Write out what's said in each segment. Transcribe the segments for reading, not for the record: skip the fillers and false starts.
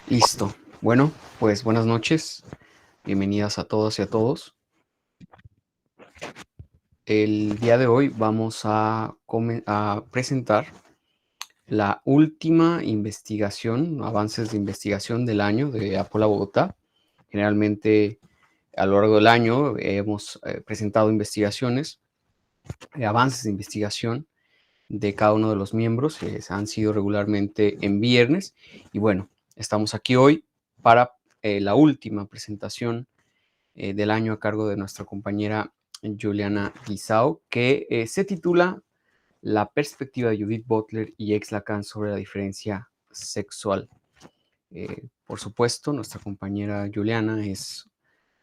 Listo. Bueno, pues buenas noches. Bienvenidas a todos y a todos. El día de hoy vamos a presentar la última investigación, avances de investigación del año de Apola Bogotá. Generalmente a lo largo del año hemos presentado investigaciones, avances de investigación de cada uno de los miembros, que han sido regularmente en viernes. Y bueno, estamos aquí hoy para la última presentación del año a cargo de nuestra compañera Juliana Guisao, que se titula La perspectiva de Judith Butler y Ex Lacan sobre la diferencia sexual. Por supuesto, nuestra compañera Juliana es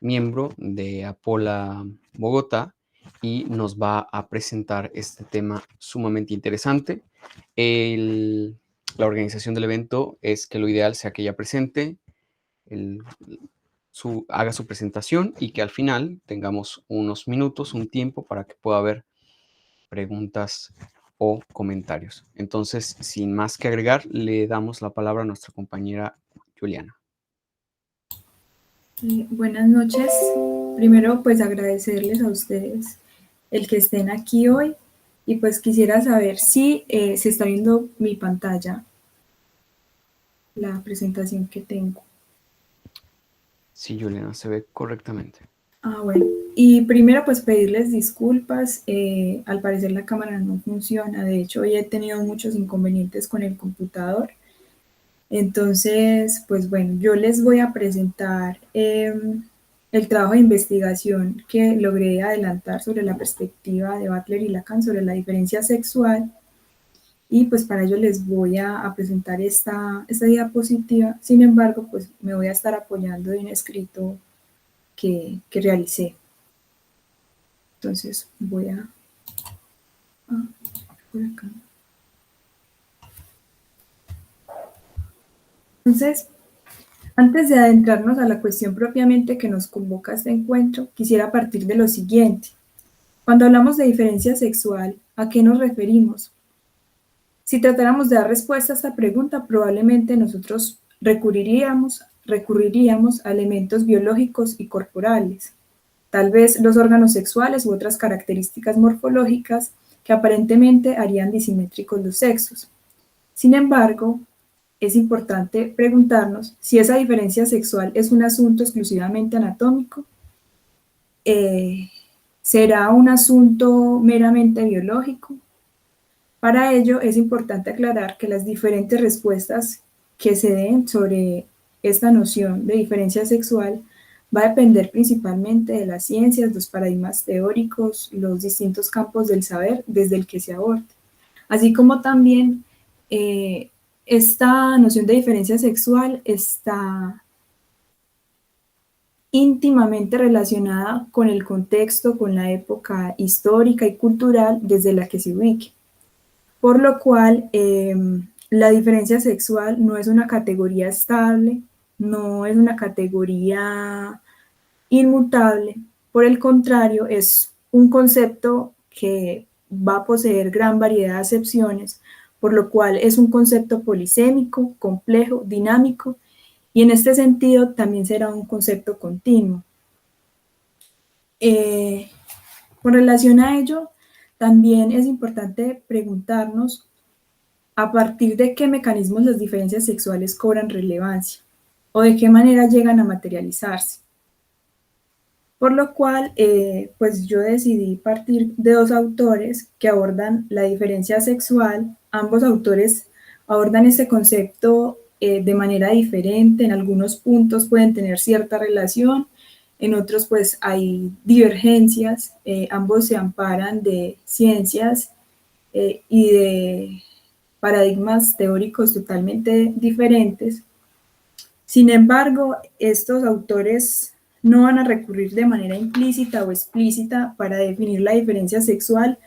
miembro de Apola Bogotá y nos va a presentar este tema sumamente interesante. La organización del evento es que lo ideal sea que ella presente, el, haga su presentación y que al final tengamos unos minutos, un tiempo para que pueda haber preguntas o comentarios. Entonces, sin más que agregar, le damos la palabra a nuestra compañera Juliana. Buenas noches. Primero, pues agradecerles a ustedes el que estén aquí hoy y pues quisiera saber si se está viendo mi pantalla, la presentación que tengo. Sí, Juliana, se ve correctamente. Bueno. Y primero, pues pedirles disculpas. Al parecer la cámara no funciona. De hecho, hoy he tenido muchos inconvenientes con el computador. Entonces, pues bueno, yo les voy a presentar el trabajo de investigación que logré adelantar sobre la perspectiva de Butler y Lacan sobre la diferencia sexual. Y pues para ello les voy a presentar esta diapositiva. Sin embargo, pues me voy a estar apoyando de un escrito que realicé. Entonces voy a por acá. Entonces, antes de adentrarnos a la cuestión propiamente que nos convoca a este encuentro, quisiera partir de lo siguiente. Cuando hablamos de diferencia sexual, ¿a qué nos referimos? Si tratáramos de dar respuesta a esta pregunta, probablemente nosotros recurriríamos a elementos biológicos y corporales, tal vez los órganos sexuales u otras características morfológicas que aparentemente harían disimétricos los sexos. Sin embargo, es importante preguntarnos si esa diferencia sexual es un asunto exclusivamente anatómico, será un asunto meramente biológico. Para ello es importante aclarar que las diferentes respuestas que se den sobre esta noción de diferencia sexual va a depender principalmente de las ciencias, los paradigmas teóricos, los distintos campos del saber desde el que se aborde, así como también esta noción de diferencia sexual está íntimamente relacionada con el contexto, con la época histórica y cultural desde la que se ubique. Por lo cual, la diferencia sexual no es una categoría estable, no es una categoría inmutable, por el contrario, es un concepto que va a poseer gran variedad de acepciones, por lo cual es un concepto polisémico, complejo, dinámico, y en este sentido también será un concepto continuo. Con relación a ello, también es importante preguntarnos a partir de qué mecanismos las diferencias sexuales cobran relevancia o de qué manera llegan a materializarse. Por lo cual, pues yo decidí partir de dos autores que abordan la diferencia sexual. Ambos autores abordan este concepto de manera diferente. En algunos puntos pueden tener cierta relación, en otros pues hay divergencias. Ambos se amparan de ciencias y de paradigmas teóricos totalmente diferentes. Sin embargo, estos autores no van a recurrir de manera implícita o explícita para definir la diferencia sexual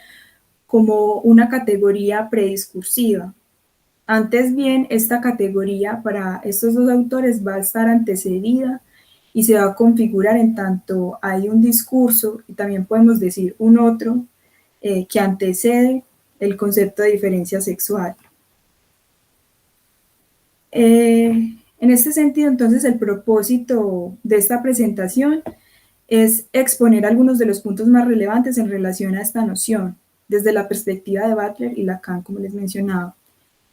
como una categoría prediscursiva. Antes bien, esta categoría para estos dos autores va a estar antecedida y se va a configurar en tanto hay un discurso, y también podemos decir un otro, que antecede el concepto de diferencia sexual. En En este sentido, entonces, el propósito de esta presentación es exponer algunos de los puntos más relevantes en relación a esta noción, desde la perspectiva de Butler y Lacan, como les mencionaba.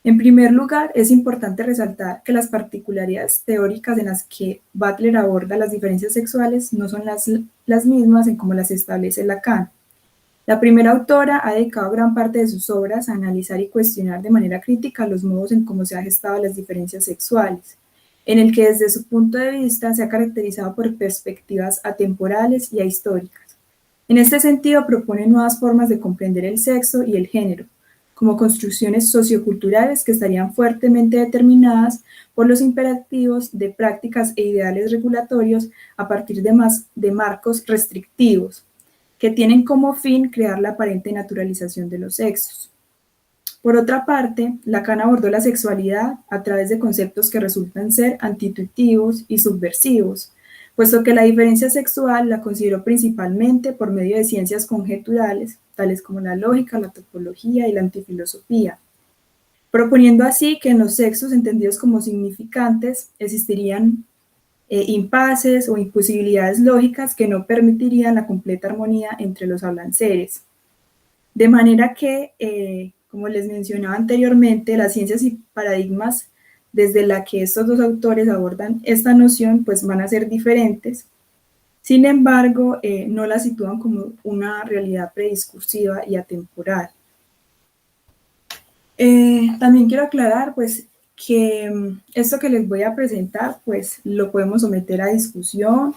En primer lugar, es importante resaltar que las particularidades teóricas en las que Butler aborda las diferencias sexuales no son las mismas en cómo las establece Lacan. La primera autora ha dedicado gran parte de sus obras a analizar y cuestionar de manera crítica los modos en cómo se han gestado las diferencias sexuales, en el que desde su punto de vista se ha caracterizado por perspectivas atemporales y ahistóricas. En este sentido, propone nuevas formas de comprender el sexo y el género, como construcciones socioculturales que estarían fuertemente determinadas por los imperativos de prácticas e ideales regulatorios a partir de marcos restrictivos, que tienen como fin crear la aparente naturalización de los sexos. Por otra parte, Lacan abordó la sexualidad a través de conceptos que resultan ser antiintuitivos y subversivos, puesto que la diferencia sexual la consideró principalmente por medio de ciencias conjeturales, tales como la lógica, la topología y la antifilosofía, proponiendo así que en los sexos entendidos como significantes existirían impases o imposibilidades lógicas que no permitirían la completa armonía entre los hablanceres. De manera que, como les mencionaba anteriormente, las ciencias y paradigmas desde la que estos dos autores abordan esta noción, pues van a ser diferentes. Sin embargo, no la sitúan como una realidad prediscursiva y atemporal. También quiero aclarar, pues, que esto que les voy a presentar, pues, lo podemos someter a discusión.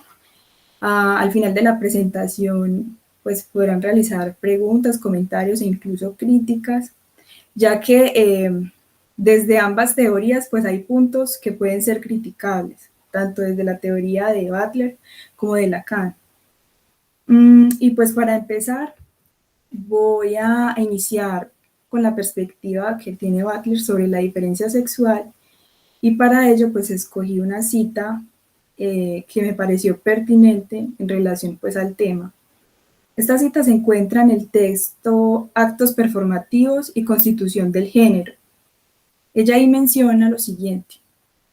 Al final de la presentación, pues, podrán realizar preguntas, comentarios e incluso críticas, ya que desde ambas teorías, pues, hay puntos que pueden ser criticables, tanto desde la teoría de Butler como de Lacan. Y pues, para empezar, voy a iniciar con la perspectiva que tiene Butler sobre la diferencia sexual, y para ello pues escogí una cita que me pareció pertinente en relación pues al tema. Esta cita se encuentra en el texto Actos performativos y constitución del género. Ella ahí menciona lo siguiente: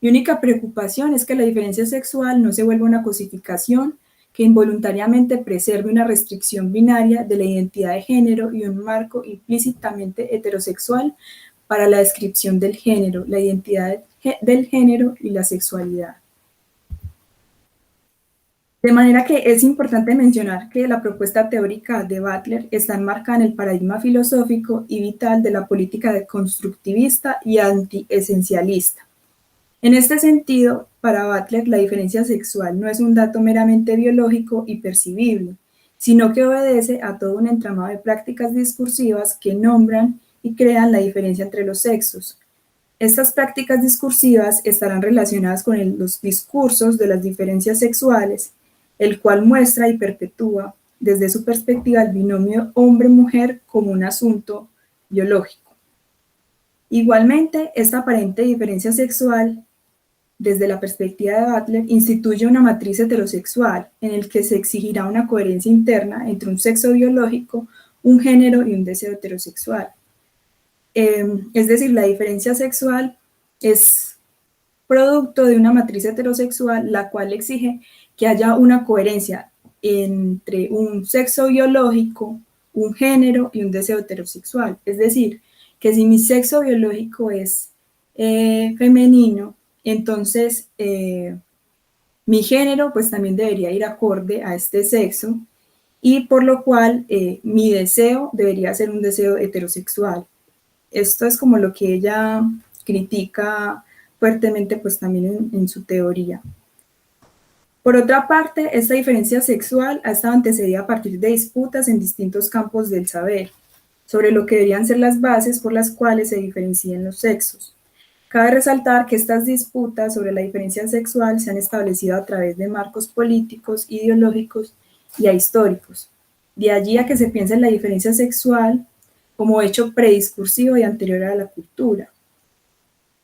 mi única preocupación es que la diferencia sexual no se vuelva una cosificación que involuntariamente preserve una restricción binaria de la identidad de género y un marco implícitamente heterosexual para la descripción del género, la identidad del género y la sexualidad. De manera que es importante mencionar que la propuesta teórica de Butler está enmarcada en el paradigma filosófico y vital de la política constructivista y antiesencialista. En este sentido, para Butler, la diferencia sexual no es un dato meramente biológico y percibible, sino que obedece a todo un entramado de prácticas discursivas que nombran y crean la diferencia entre los sexos. Estas prácticas discursivas estarán relacionadas con los discursos de las diferencias sexuales, el cual muestra y perpetúa desde su perspectiva el binomio hombre-mujer como un asunto biológico. Igualmente, esta aparente diferencia sexual, desde la perspectiva de Butler, instituye una matriz heterosexual en el que se exigirá una coherencia interna entre un sexo biológico, un género y un deseo heterosexual. Es decir, la diferencia sexual es producto de una matriz heterosexual, la cual exige que haya una coherencia entre un sexo biológico, un género y un deseo heterosexual. Es decir, que si mi sexo biológico es femenino, entonces mi género pues también debería ir acorde a este sexo, y por lo cual mi deseo debería ser un deseo heterosexual. Esto es como lo que ella critica fuertemente pues también en su teoría. Por otra parte, esta diferencia sexual ha estado antecedida a partir de disputas en distintos campos del saber, sobre lo que deberían ser las bases por las cuales se diferencien los sexos. Cabe resaltar que estas disputas sobre la diferencia sexual se han establecido a través de marcos políticos, ideológicos y ahistóricos. De allí a que se piense en la diferencia sexual como hecho prediscursivo y anterior a la cultura.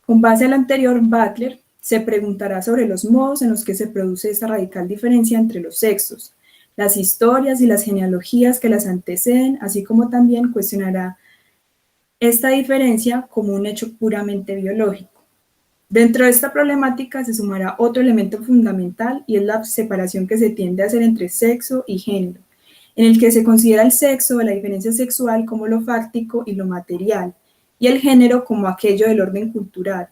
Con base al anterior, Butler se preguntará sobre los modos en los que se produce esta radical diferencia entre los sexos, las historias y las genealogías que las anteceden, así como también cuestionará esta diferencia como un hecho puramente biológico. Dentro de esta problemática se sumará otro elemento fundamental y es la separación que se tiende a hacer entre sexo y género, en el que se considera el sexo o la diferencia sexual como lo fáctico y lo material, y el género como aquello del orden cultural.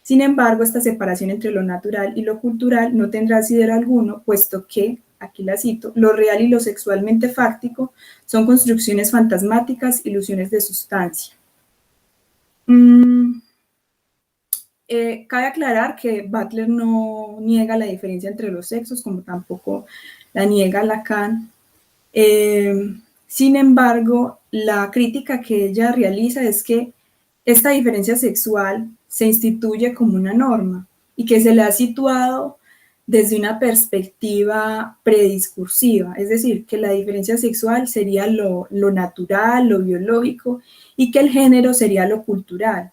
Sin embargo, esta separación entre lo natural y lo cultural no tendrá asidero alguno, puesto que, aquí la cito, lo real y lo sexualmente fáctico son construcciones fantasmáticas, ilusiones de sustancia. Cabe aclarar que Butler no niega la diferencia entre los sexos, como tampoco la niega Lacan. Sin embargo, la crítica que ella realiza es que esta diferencia sexual se instituye como una norma y que se le ha situado desde una perspectiva prediscursiva, es decir, que la diferencia sexual sería lo natural, lo biológico, y que el género sería lo cultural,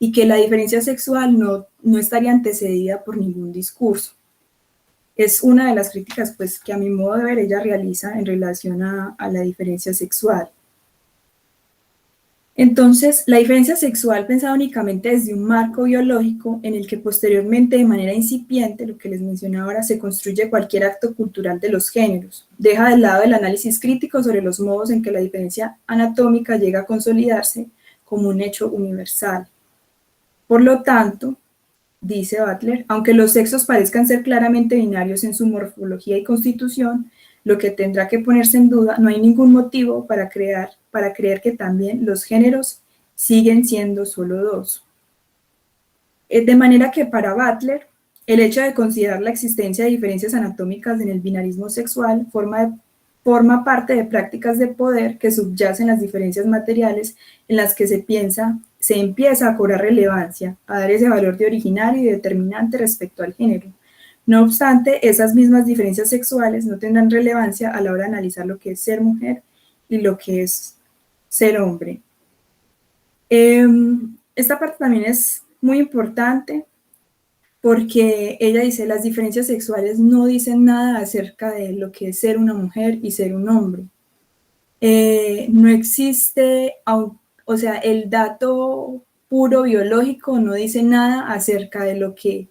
y que la diferencia sexual no estaría antecedida por ningún discurso. Es una de las críticas pues, que a mi modo de ver ella realiza en relación a la diferencia sexual. Entonces, la diferencia sexual pensada únicamente desde un marco biológico en el que posteriormente de manera incipiente, lo que les mencioné ahora, se construye cualquier acto cultural de los géneros. Deja de lado el análisis crítico sobre los modos en que la diferencia anatómica llega a consolidarse como un hecho universal. Por lo tanto, dice Butler, aunque los sexos parezcan ser claramente binarios en su morfología y constitución, lo que tendrá que ponerse en duda, no hay ningún motivo para creer que también los géneros siguen siendo solo dos. De manera que para Butler, el hecho de considerar la existencia de diferencias anatómicas en el binarismo sexual forma parte de prácticas de poder que subyacen las diferencias materiales en las que se empieza a cobrar relevancia, a dar ese valor de originario y determinante respecto al género. No obstante, esas mismas diferencias sexuales no tendrán relevancia a la hora de analizar lo que es ser mujer y lo que es ser hombre. Esta parte también es muy importante porque ella dice, las diferencias sexuales no dicen nada acerca de lo que es ser una mujer y ser un hombre. No existe, o sea, el dato puro biológico no dice nada acerca de lo que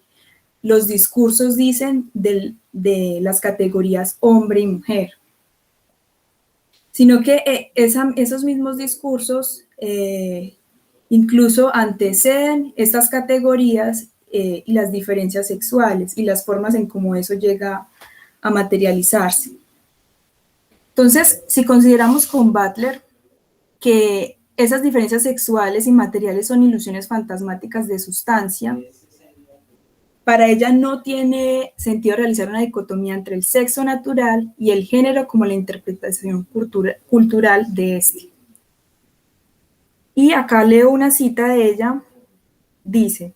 los discursos dicen de las categorías hombre y mujer, sino que esos mismos discursos incluso anteceden estas categorías y las diferencias sexuales y las formas en cómo eso llega a materializarse. Entonces, si consideramos con Butler que esas diferencias sexuales y materiales son ilusiones fantasmáticas de sustancia, para ella no tiene sentido realizar una dicotomía entre el sexo natural y el género como la interpretación cultural de este. Y acá leo una cita de ella, dice,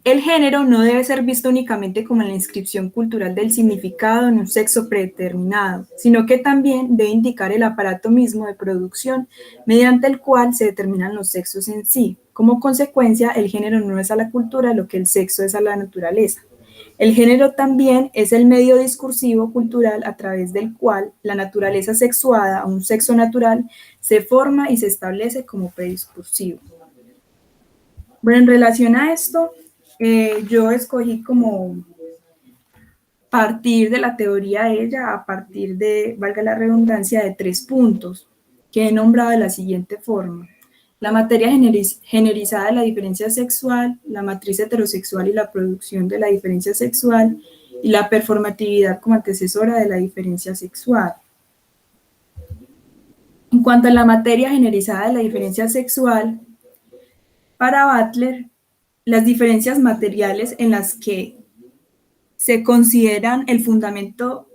el género no debe ser visto únicamente como la inscripción cultural del significado en un sexo predeterminado, sino que también debe indicar el aparato mismo de producción mediante el cual se determinan los sexos en sí. Como consecuencia, el género no es a la cultura lo que el sexo es a la naturaleza. El género también es el medio discursivo cultural a través del cual la naturaleza sexuada o un sexo natural se forma y se establece como prediscursivo. Bueno, en relación a esto, yo escogí como partir de la teoría de ella, a partir de, valga la redundancia, de 3 puntos que he nombrado de la siguiente forma. La materia generizada de la diferencia sexual, la matriz heterosexual y la producción de la diferencia sexual, y la performatividad como antecesora de la diferencia sexual. En cuanto a la materia generizada de la diferencia sexual, para Butler, las diferencias materiales en las que se consideran el fundamento,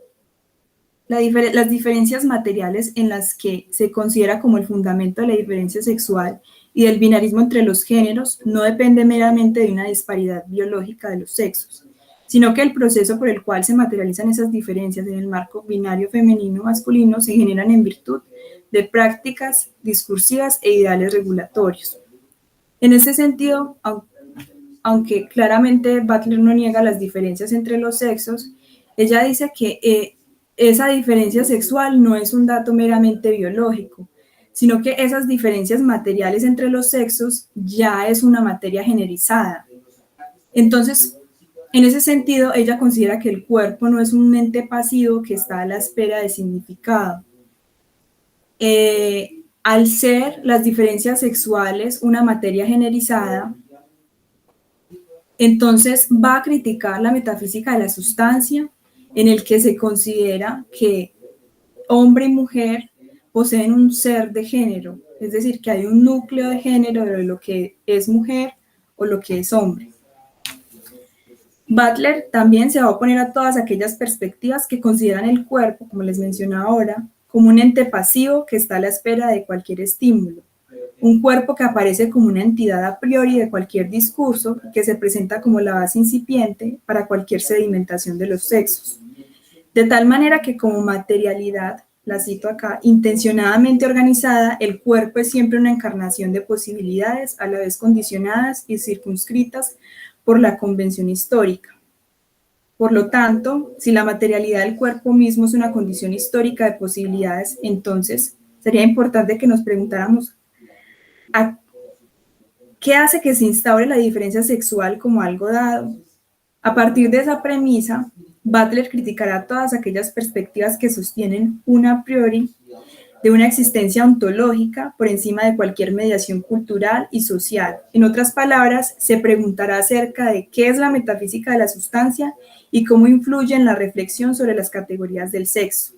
las diferencias materiales en las que se considera como el fundamento de la diferencia sexual y del binarismo entre los géneros no depende meramente de una disparidad biológica de los sexos, sino que el proceso por el cual se materializan esas diferencias en el marco binario femenino-masculino se generan en virtud de prácticas discursivas e ideales regulatorios. En este sentido, aunque claramente Butler no niega las diferencias entre los sexos, ella dice que esa diferencia sexual no es un dato meramente biológico, sino que esas diferencias materiales entre los sexos ya es una materia generizada. Entonces, en ese sentido, ella considera que el cuerpo no es un ente pasivo que está a la espera de significado. Al ser las diferencias sexuales una materia generizada, entonces va a criticar la metafísica de la sustancia, en el que se considera que hombre y mujer poseen un ser de género, es decir, que hay un núcleo de género de lo que es mujer o lo que es hombre. Butler también se va a oponer a todas aquellas perspectivas que consideran el cuerpo, como les mencioné ahora, como un ente pasivo que está a la espera de cualquier estímulo. Un cuerpo que aparece como una entidad a priori de cualquier discurso y que se presenta como la base incipiente para cualquier sedimentación de los sexos. De tal manera que como materialidad, la cito acá, intencionadamente organizada, el cuerpo es siempre una encarnación de posibilidades a la vez condicionadas y circunscritas por la convención histórica. Por lo tanto, si la materialidad del cuerpo mismo es una condición histórica de posibilidades, entonces sería importante que nos preguntáramos ¿qué hace que se instaure la diferencia sexual como algo dado? A partir de esa premisa, Butler criticará todas aquellas perspectivas que sostienen a priori de una existencia ontológica por encima de cualquier mediación cultural y social. En otras palabras, se preguntará acerca de qué es la metafísica de la sustancia y cómo influye en la reflexión sobre las categorías del sexo.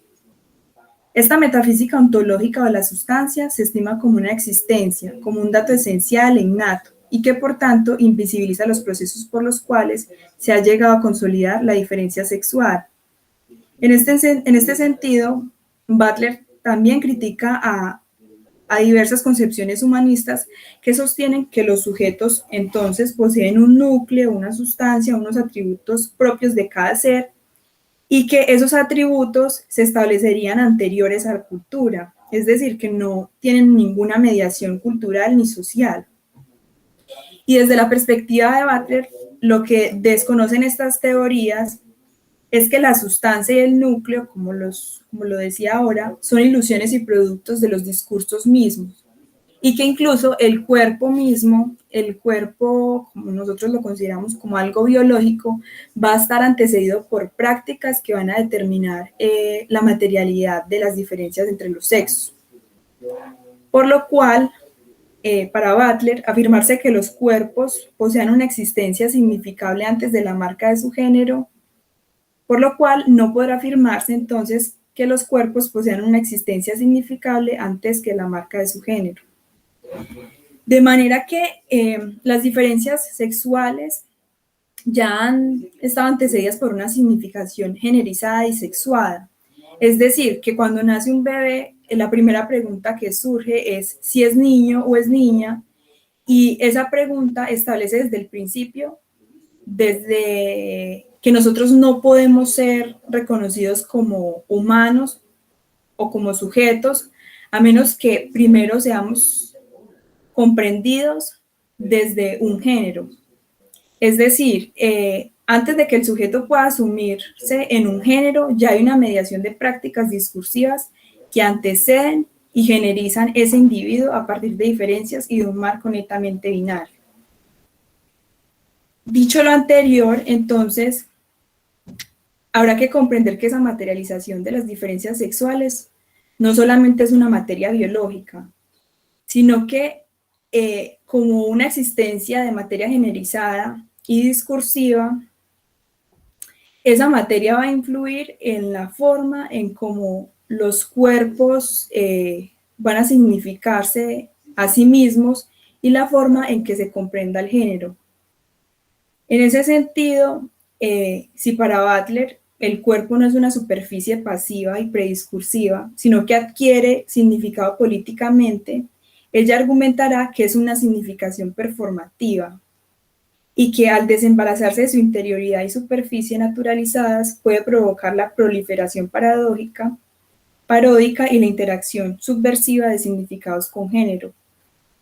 Esta metafísica ontológica de la sustancia se estima como una existencia, como un dato esencial e innato, y que por tanto invisibiliza los procesos por los cuales se ha llegado a consolidar la diferencia sexual. En este sentido, Butler también critica a diversas concepciones humanistas que sostienen que los sujetos entonces poseen un núcleo, una sustancia, unos atributos propios de cada ser, y que esos atributos se establecerían anteriores a la cultura, es decir, que no tienen ninguna mediación cultural ni social. Y desde la perspectiva de Butler, lo que desconocen estas teorías es que la sustancia y el núcleo, como lo decía ahora, son ilusiones y productos de los discursos mismos. Y que incluso el cuerpo mismo, el cuerpo, como nosotros lo consideramos como algo biológico, va a estar antecedido por prácticas que van a determinar la materialidad de las diferencias entre los sexos. Por lo cual, para Butler, afirmarse que los cuerpos posean una existencia significable antes de la marca de su género, por lo cual no podrá afirmarse entonces que los cuerpos posean una existencia significable antes que la marca de su género. De manera que las diferencias sexuales ya han estado antecedidas por una significación generizada y sexuada. Es decir, que cuando nace un bebé, la primera pregunta que surge es si es niño o es niña, y esa pregunta establece desde el principio, desde que nosotros no podemos ser reconocidos como humanos o como sujetos, a menos que primero seamos comprendidos desde un género. Es decir, antes de que el sujeto pueda asumirse en un género, ya hay una mediación de prácticas discursivas que anteceden y generizan ese individuo a partir de diferencias y de un marco netamente binario. Dicho lo anterior, entonces, habrá que comprender que esa materialización de las diferencias sexuales no solamente es una materia biológica, sino que como una existencia de materia generizada y discursiva, esa materia va a influir en la forma en cómo los cuerpos van a significarse a sí mismos y la forma en que se comprenda el género. En ese sentido, si para Butler el cuerpo no es una superficie pasiva y prediscursiva, sino que adquiere significado políticamente, ella argumentará que es una significación performativa y que al desembarazarse de su interioridad y superficie naturalizadas puede provocar la proliferación paródica y la interacción subversiva de significados con género.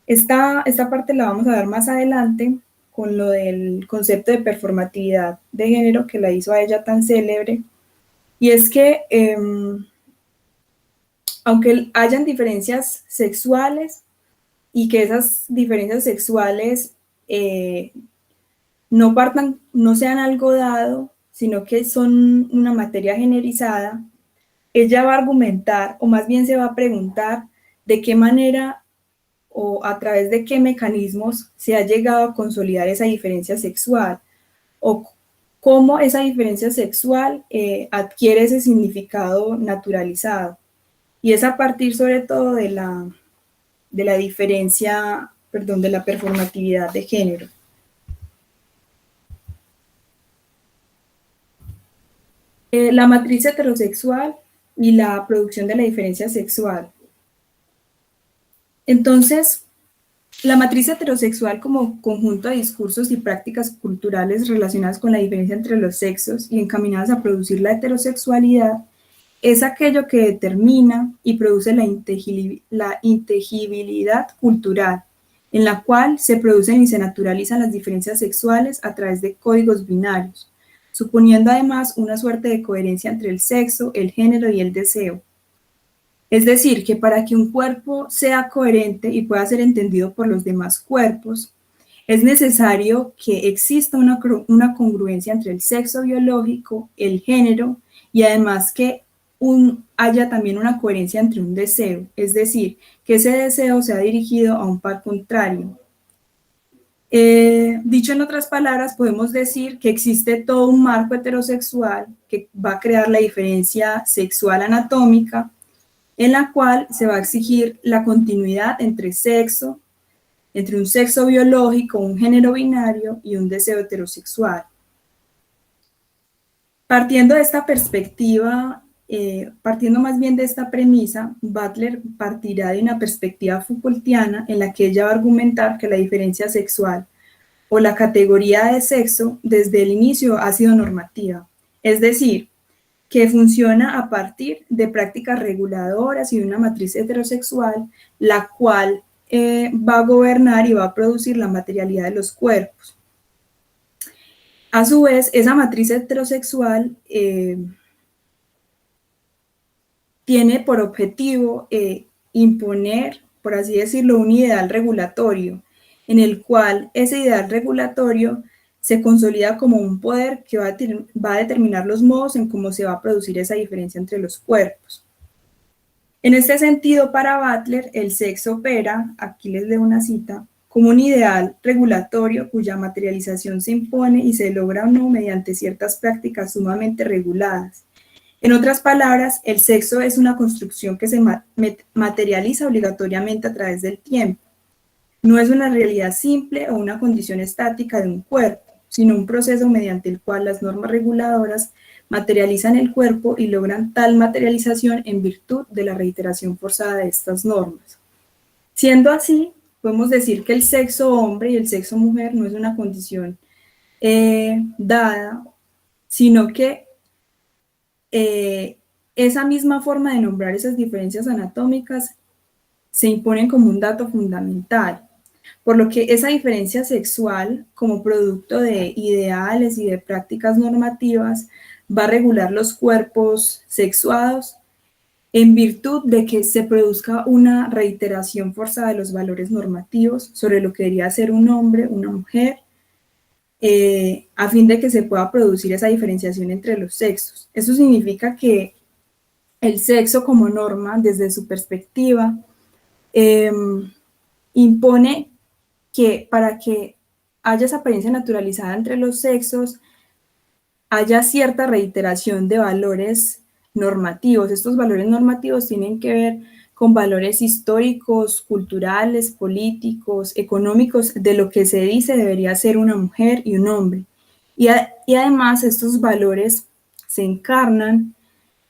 Esta parte la vamos a ver más adelante con lo del concepto de performatividad de género que la hizo a ella tan célebre, y es que aunque hayan diferencias sexuales y que esas diferencias sexuales no sean algo dado, sino que son una materia generalizada, ella va a argumentar, o más bien se va a preguntar, de qué manera o a través de qué mecanismos se ha llegado a consolidar esa diferencia sexual, o cómo esa diferencia sexual adquiere ese significado naturalizado. Y es a partir sobre todo de la diferencia, perdón, de la performatividad de género. La matriz heterosexual y la producción de la diferencia sexual. Entonces, la matriz heterosexual como conjunto de discursos y prácticas culturales relacionadas con la diferencia entre los sexos y encaminadas a producir la heterosexualidad es aquello que determina y produce la inteligibilidad cultural, en la cual se producen y se naturalizan las diferencias sexuales a través de códigos binarios, suponiendo además una suerte de coherencia entre el sexo, el género y el deseo. Es decir, que para que un cuerpo sea coherente y pueda ser entendido por los demás cuerpos, es necesario que exista una congruencia entre el sexo biológico, el género y además que haya también una coherencia entre un deseo, es decir, que ese deseo sea dirigido a un par contrario. Dicho en otras palabras, podemos decir que existe todo un marco heterosexual que va a crear la diferencia sexual anatómica, en la cual se va a exigir la continuidad entre un sexo biológico, un género binario y un deseo heterosexual. Partiendo de esta perspectiva, partiendo más bien de esta premisa, Butler partirá de una perspectiva Foucaultiana en la que ella va a argumentar que la diferencia sexual o la categoría de sexo desde el inicio ha sido normativa, es decir, que funciona a partir de prácticas reguladoras y de una matriz heterosexual, la cual va a gobernar y va a producir la materialidad de los cuerpos. A su vez, esa matriz heterosexual tiene por objetivo imponer, por así decirlo, un ideal regulatorio, en el cual ese ideal regulatorio se consolida como un poder que va a determinar los modos en cómo se va a producir esa diferencia entre los cuerpos. En este sentido, para Butler, el sexo opera, aquí les leo una cita, como un ideal regulatorio cuya materialización se impone y se logra o no mediante ciertas prácticas sumamente reguladas. En otras palabras, el sexo es una construcción que se materializa obligatoriamente a través del tiempo. No es una realidad simple o una condición estática de un cuerpo, sino un proceso mediante el cual las normas reguladoras materializan el cuerpo y logran tal materialización en virtud de la reiteración forzada de estas normas. Siendo así, podemos decir que el sexo hombre y el sexo mujer no es una condición dada, sino que esa misma forma de nombrar esas diferencias anatómicas se imponen como un dato fundamental, por lo que esa diferencia sexual, como producto de ideales y de prácticas normativas, va a regular los cuerpos sexuados en virtud de que se produzca una reiteración forzada de los valores normativos sobre lo que debería ser un hombre, una mujer, a fin de que se pueda producir esa diferenciación entre los sexos. Eso significa que el sexo como norma, desde su perspectiva, impone que para que haya esa apariencia naturalizada entre los sexos, haya cierta reiteración de valores normativos. Estos valores normativos tienen que ver con valores históricos, culturales, políticos, económicos, de lo que se dice debería ser una mujer y un hombre. Y además estos valores se encarnan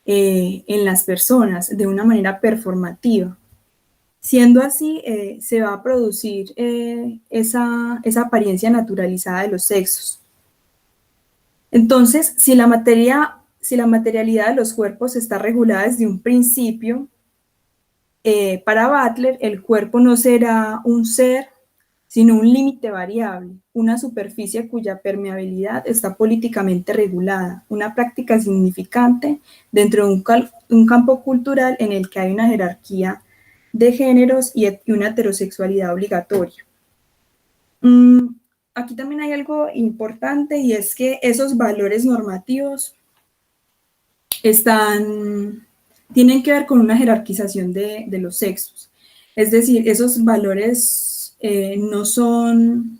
en las personas de una manera performativa. Siendo así, se va a producir esa apariencia naturalizada de los sexos. Entonces, si la materialidad de los cuerpos está regulada desde un principio, para Butler el cuerpo no será un ser, sino un límite variable, una superficie cuya permeabilidad está políticamente regulada, una práctica significante dentro de un campo cultural en el que hay una jerarquía de géneros y una heterosexualidad obligatoria. aquí también hay algo importante, y es que esos valores normativos tienen que ver con una jerarquización de los sexos. Es decir, esos valores no son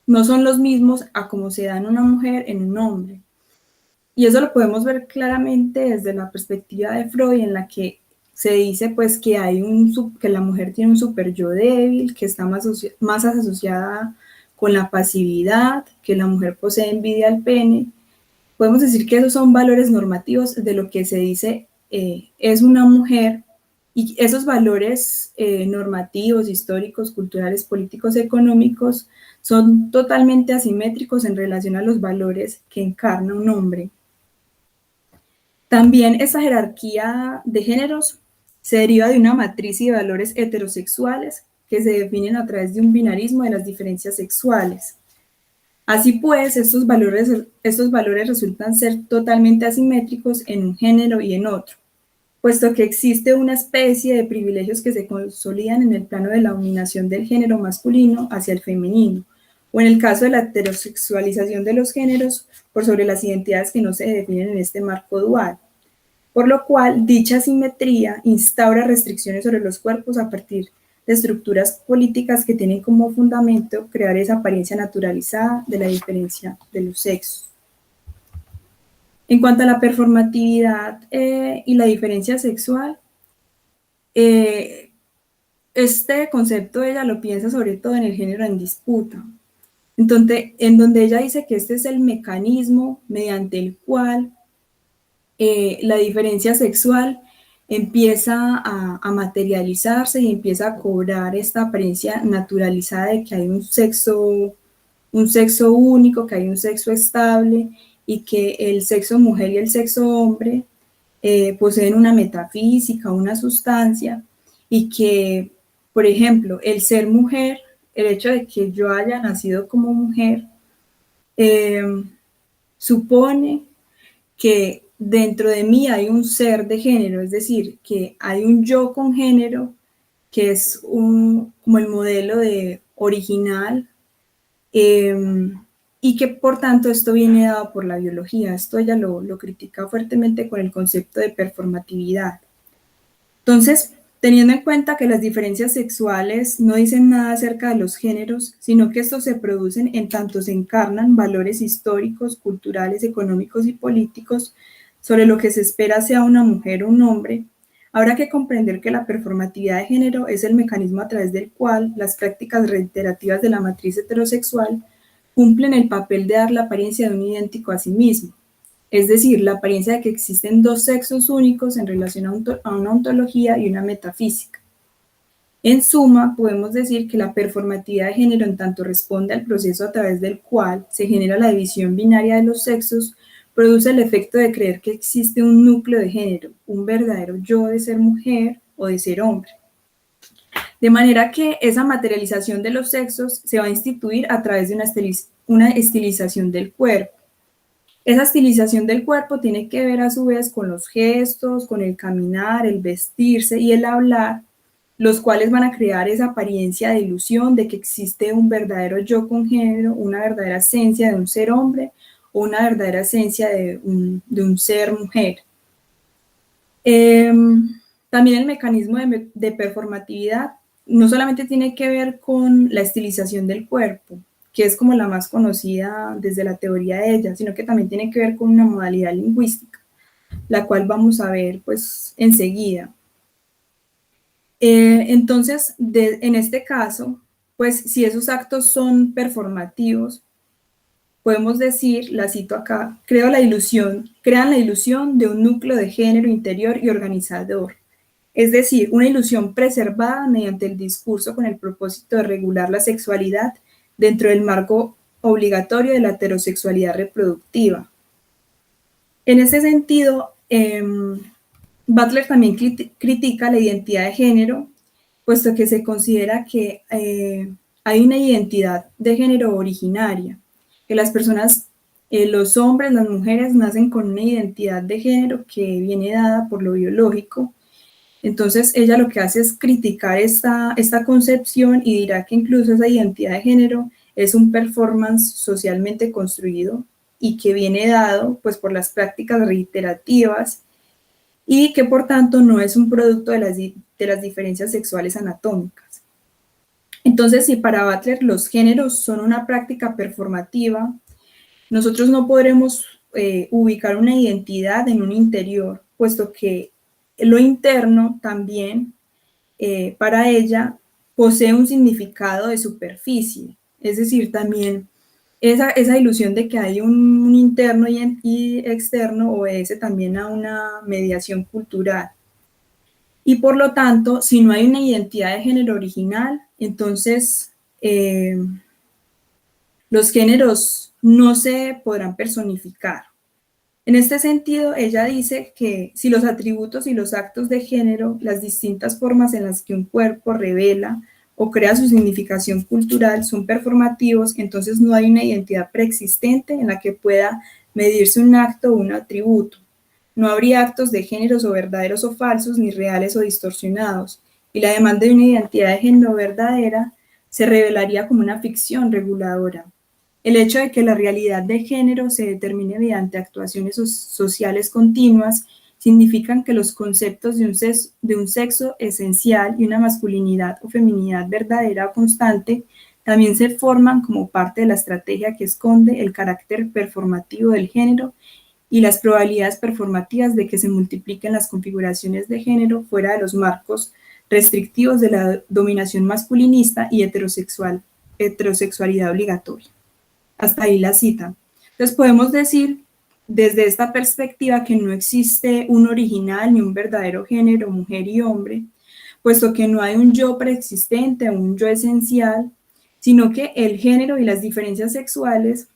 los mismos a como se da en una mujer, en un hombre. Y eso lo podemos ver claramente desde la perspectiva de Freud, en la que se dice pues que que la mujer tiene un super yo débil, que está más asociada con la pasividad, que la mujer posee envidia al pene. Podemos decir que esos son valores normativos de lo que se dice es una mujer, y esos valores normativos, históricos, culturales, políticos, económicos, son totalmente asimétricos en relación a los valores que encarna un hombre. También esa jerarquía de géneros se deriva de una matriz de valores heterosexuales que se definen a través de un binarismo de las diferencias sexuales. Así pues, estos valores resultan ser totalmente asimétricos en un género y en otro, puesto que existe una especie de privilegios que se consolidan en el plano de la dominación del género masculino hacia el femenino, o en el caso de la heterosexualización de los géneros por sobre las identidades que no se definen en este marco dual, por lo cual dicha asimetría instaura restricciones sobre los cuerpos a partir de estructuras políticas que tienen como fundamento crear esa apariencia naturalizada de la diferencia de los sexos. En cuanto a la performatividad y la diferencia sexual, este concepto ella lo piensa sobre todo en el género en disputa. Entonces, en donde ella dice que este es el mecanismo mediante el cual la diferencia sexual empieza a materializarse y empieza a cobrar esta apariencia naturalizada de que hay un sexo único, que hay un sexo estable, y que el sexo mujer y el sexo hombre poseen una metafísica, una sustancia, y que, por ejemplo, el ser mujer, el hecho de que yo haya nacido como mujer, supone que dentro de mí hay un ser de género, es decir, que hay un yo con género, que es como el modelo original, y que por tanto esto viene dado por la biología. Esto ella lo critica fuertemente con el concepto de performatividad. Entonces, teniendo en cuenta que las diferencias sexuales no dicen nada acerca de los géneros, sino que estos se producen en tanto se encarnan valores históricos, culturales, económicos y políticos sobre lo que se espera sea una mujer o un hombre, habrá que comprender que la performatividad de género es el mecanismo a través del cual las prácticas reiterativas de la matriz heterosexual cumplen el papel de dar la apariencia de un idéntico a sí mismo, es decir, la apariencia de que existen dos sexos únicos en relación a una ontología y una metafísica. En suma, podemos decir que la performatividad de género en tanto responde al proceso a través del cual se genera la división binaria de los sexos, produce el efecto de creer que existe un núcleo de género, un verdadero yo de ser mujer o de ser hombre. De manera que esa materialización de los sexos se va a instituir a través de una estilización del cuerpo. Esa estilización del cuerpo tiene que ver a su vez con los gestos, con el caminar, el vestirse y el hablar, los cuales van a crear esa apariencia de ilusión de que existe un verdadero yo con género, una verdadera esencia de un ser hombre o una verdadera esencia de un ser mujer. También el mecanismo de performatividad no solamente tiene que ver con la estilización del cuerpo, que es como la más conocida desde la teoría de ella, sino que también tiene que ver con una modalidad lingüística, la cual vamos a ver pues enseguida. Entonces, en este caso, pues si esos actos son performativos, podemos decir, la cito acá, crean la ilusión de un núcleo de género interior y organizador, es decir, una ilusión preservada mediante el discurso con el propósito de regular la sexualidad dentro del marco obligatorio de la heterosexualidad reproductiva. En ese sentido, Butler también critica la identidad de género, puesto que se considera que hay una identidad de género originaria, que las personas, los hombres, las mujeres, nacen con una identidad de género que viene dada por lo biológico. Entonces ella lo que hace es criticar esta concepción y dirá que incluso esa identidad de género es un performance socialmente construido y que viene dado pues, por las prácticas reiterativas y que por tanto no es un producto de las diferencias sexuales anatómicas. Entonces, si para Butler los géneros son una práctica performativa, nosotros no podremos ubicar una identidad en un interior, puesto que lo interno también, para ella, posee un significado de superficie, es decir, también esa ilusión de que hay un interno y externo obedece también a una mediación cultural. Y por lo tanto, si no hay una identidad de género original, entonces los géneros no se podrán personificar. En este sentido, ella dice que si los atributos y los actos de género, las distintas formas en las que un cuerpo revela o crea su significación cultural son performativos, entonces no hay una identidad preexistente en la que pueda medirse un acto o un atributo. No habría actos de géneros o verdaderos o falsos, ni reales o distorsionados, y la demanda de una identidad de género verdadera se revelaría como una ficción reguladora. El hecho de que la realidad de género se determine mediante actuaciones sociales continuas significan que los conceptos de un sexo esencial y una masculinidad o feminidad verdadera o constante también se forman como parte de la estrategia que esconde el carácter performativo del género y las probabilidades performativas de que se multipliquen las configuraciones de género fuera de los marcos restrictivos de la dominación masculinista y heterosexualidad obligatoria. Hasta ahí la cita. Entonces podemos decir desde esta perspectiva que no existe un original ni un verdadero género, mujer y hombre, puesto que no hay un yo preexistente o un yo esencial, sino que el género y las diferencias sexuales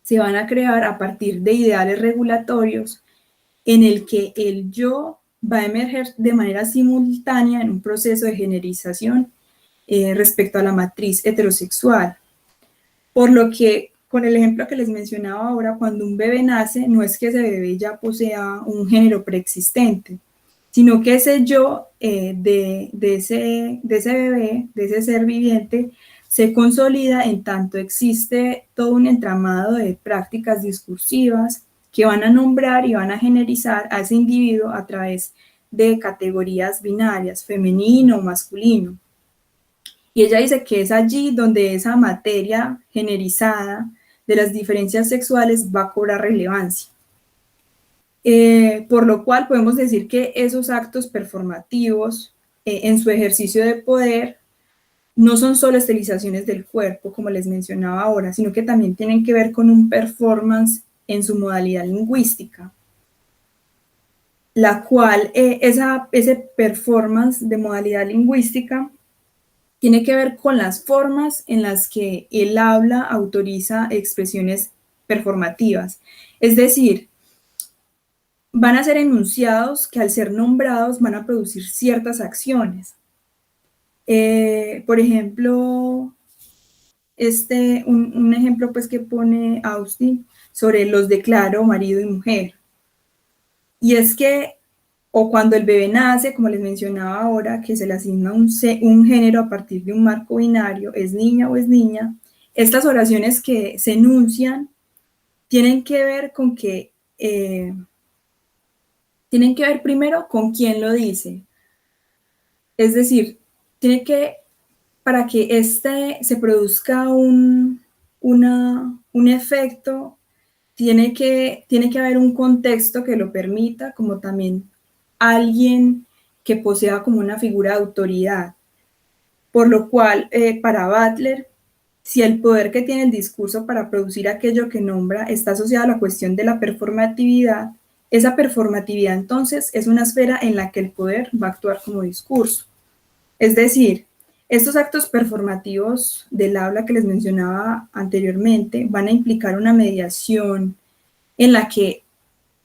se van a crear a partir de ideales regulatorios en el que el yo va a emerger de manera simultánea en un proceso de generización respecto a la matriz heterosexual. Por lo que, con el ejemplo que les mencionaba ahora, cuando un bebé nace, no es que ese bebé ya posea un género preexistente, sino que ese yo de ese bebé, de ese ser viviente, se consolida en tanto existe todo un entramado de prácticas discursivas que van a nombrar y van a generizar a ese individuo a través de categorías binarias, femenino o masculino. Y ella dice que es allí donde esa materia generizada de las diferencias sexuales va a cobrar relevancia. Por lo cual podemos decir que esos actos performativos en su ejercicio de poder no son solo estilizaciones del cuerpo, como les mencionaba ahora, sino que también tienen que ver con un performance en su modalidad lingüística, la cual ese performance de modalidad lingüística tiene que ver con las formas en las que el habla autoriza expresiones performativas. Es decir, van a ser enunciados que al ser nombrados van a producir ciertas acciones. Por ejemplo, un ejemplo pues que pone Austin sobre los declaro marido y mujer. Y es que, o cuando el bebé nace, como les mencionaba ahora, que se le asigna un género a partir de un marco binario, es niña o es niña, estas oraciones que se enuncian tienen que ver con que, tienen que ver primero con quién lo dice. Es decir, para que se produzca un efecto, tiene que haber un contexto que lo permita, como también alguien que posea como una figura de autoridad. Por lo cual, para Butler, si el poder que tiene el discurso para producir aquello que nombra está asociado a la cuestión de la performatividad, esa performatividad entonces es una esfera en la que el poder va a actuar como discurso. Es decir, estos actos performativos del habla que les mencionaba anteriormente van a implicar una mediación en la que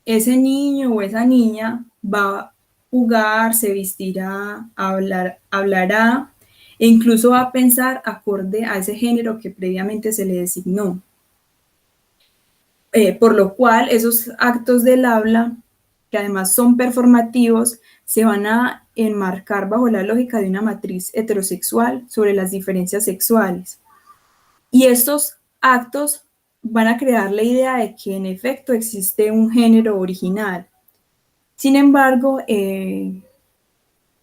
ese niño o esa niña va a jugar, se vestirá, hablará e incluso va a pensar acorde a ese género que previamente se le designó. Por lo cual, esos actos del habla, que además son performativos, se van a enmarcar bajo la lógica de una matriz heterosexual sobre las diferencias sexuales. Y estos actos van a crear la idea de que en efecto existe un género original. Sin embargo,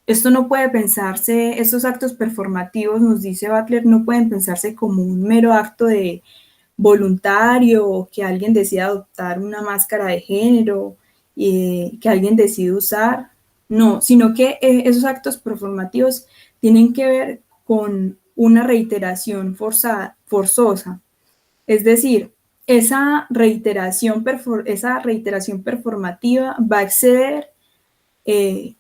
esto no puede pensarse, estos actos performativos, nos dice Butler, no pueden pensarse como un mero acto de voluntario o que alguien decida adoptar una máscara de género que alguien decide usar. No, sino que esos actos performativos tienen que ver con una reiteración forzosa. Es decir, esa reiteración performativa va a exceder eh,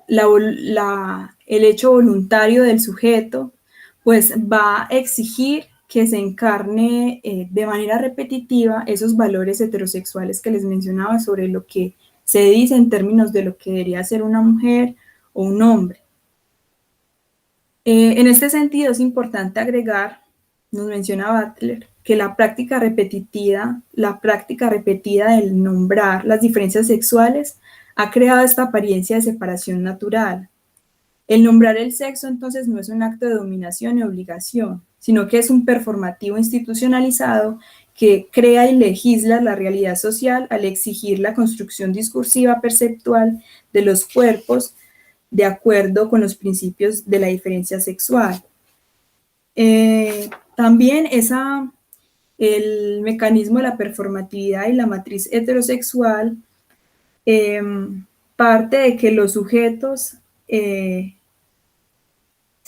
el hecho voluntario del sujeto, pues va a exigir que se encarne de manera repetitiva esos valores heterosexuales que les mencionaba sobre lo que se dice en términos de lo que debería ser una mujer o un hombre. En este sentido es importante agregar, nos menciona Butler, que la práctica repetida del nombrar las diferencias sexuales ha creado esta apariencia de separación natural. El nombrar el sexo entonces no es un acto de dominación y obligación, sino que es un performativo institucionalizado que crea y legisla la realidad social al exigir la construcción discursiva perceptual de los cuerpos de acuerdo con los principios de la diferencia sexual. También el mecanismo de la performatividad y la matriz heterosexual parte de que los sujetos se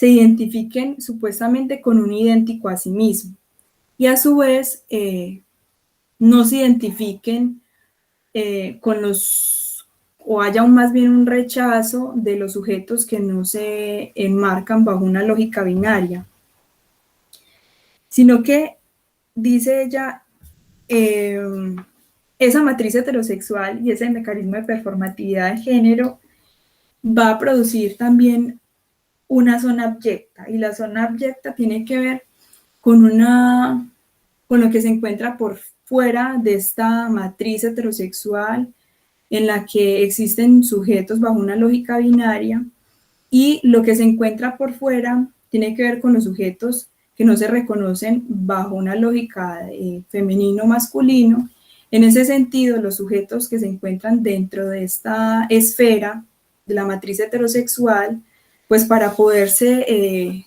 identifiquen supuestamente con un idéntico a sí mismo y a su vez no se identifiquen con o haya más bien un rechazo de los sujetos que no se enmarcan bajo una lógica binaria, sino que, dice ella, esa matriz heterosexual y ese mecanismo de performatividad de género va a producir también una zona abyecta, y la zona abyecta tiene que ver con lo que se encuentra por fuera de esta matriz heterosexual en la que existen sujetos bajo una lógica binaria, y lo que se encuentra por fuera tiene que ver con los sujetos que no se reconocen bajo una lógica femenino-masculino. En ese sentido, los sujetos que se encuentran dentro de esta esfera de la matriz heterosexual, pues para poderse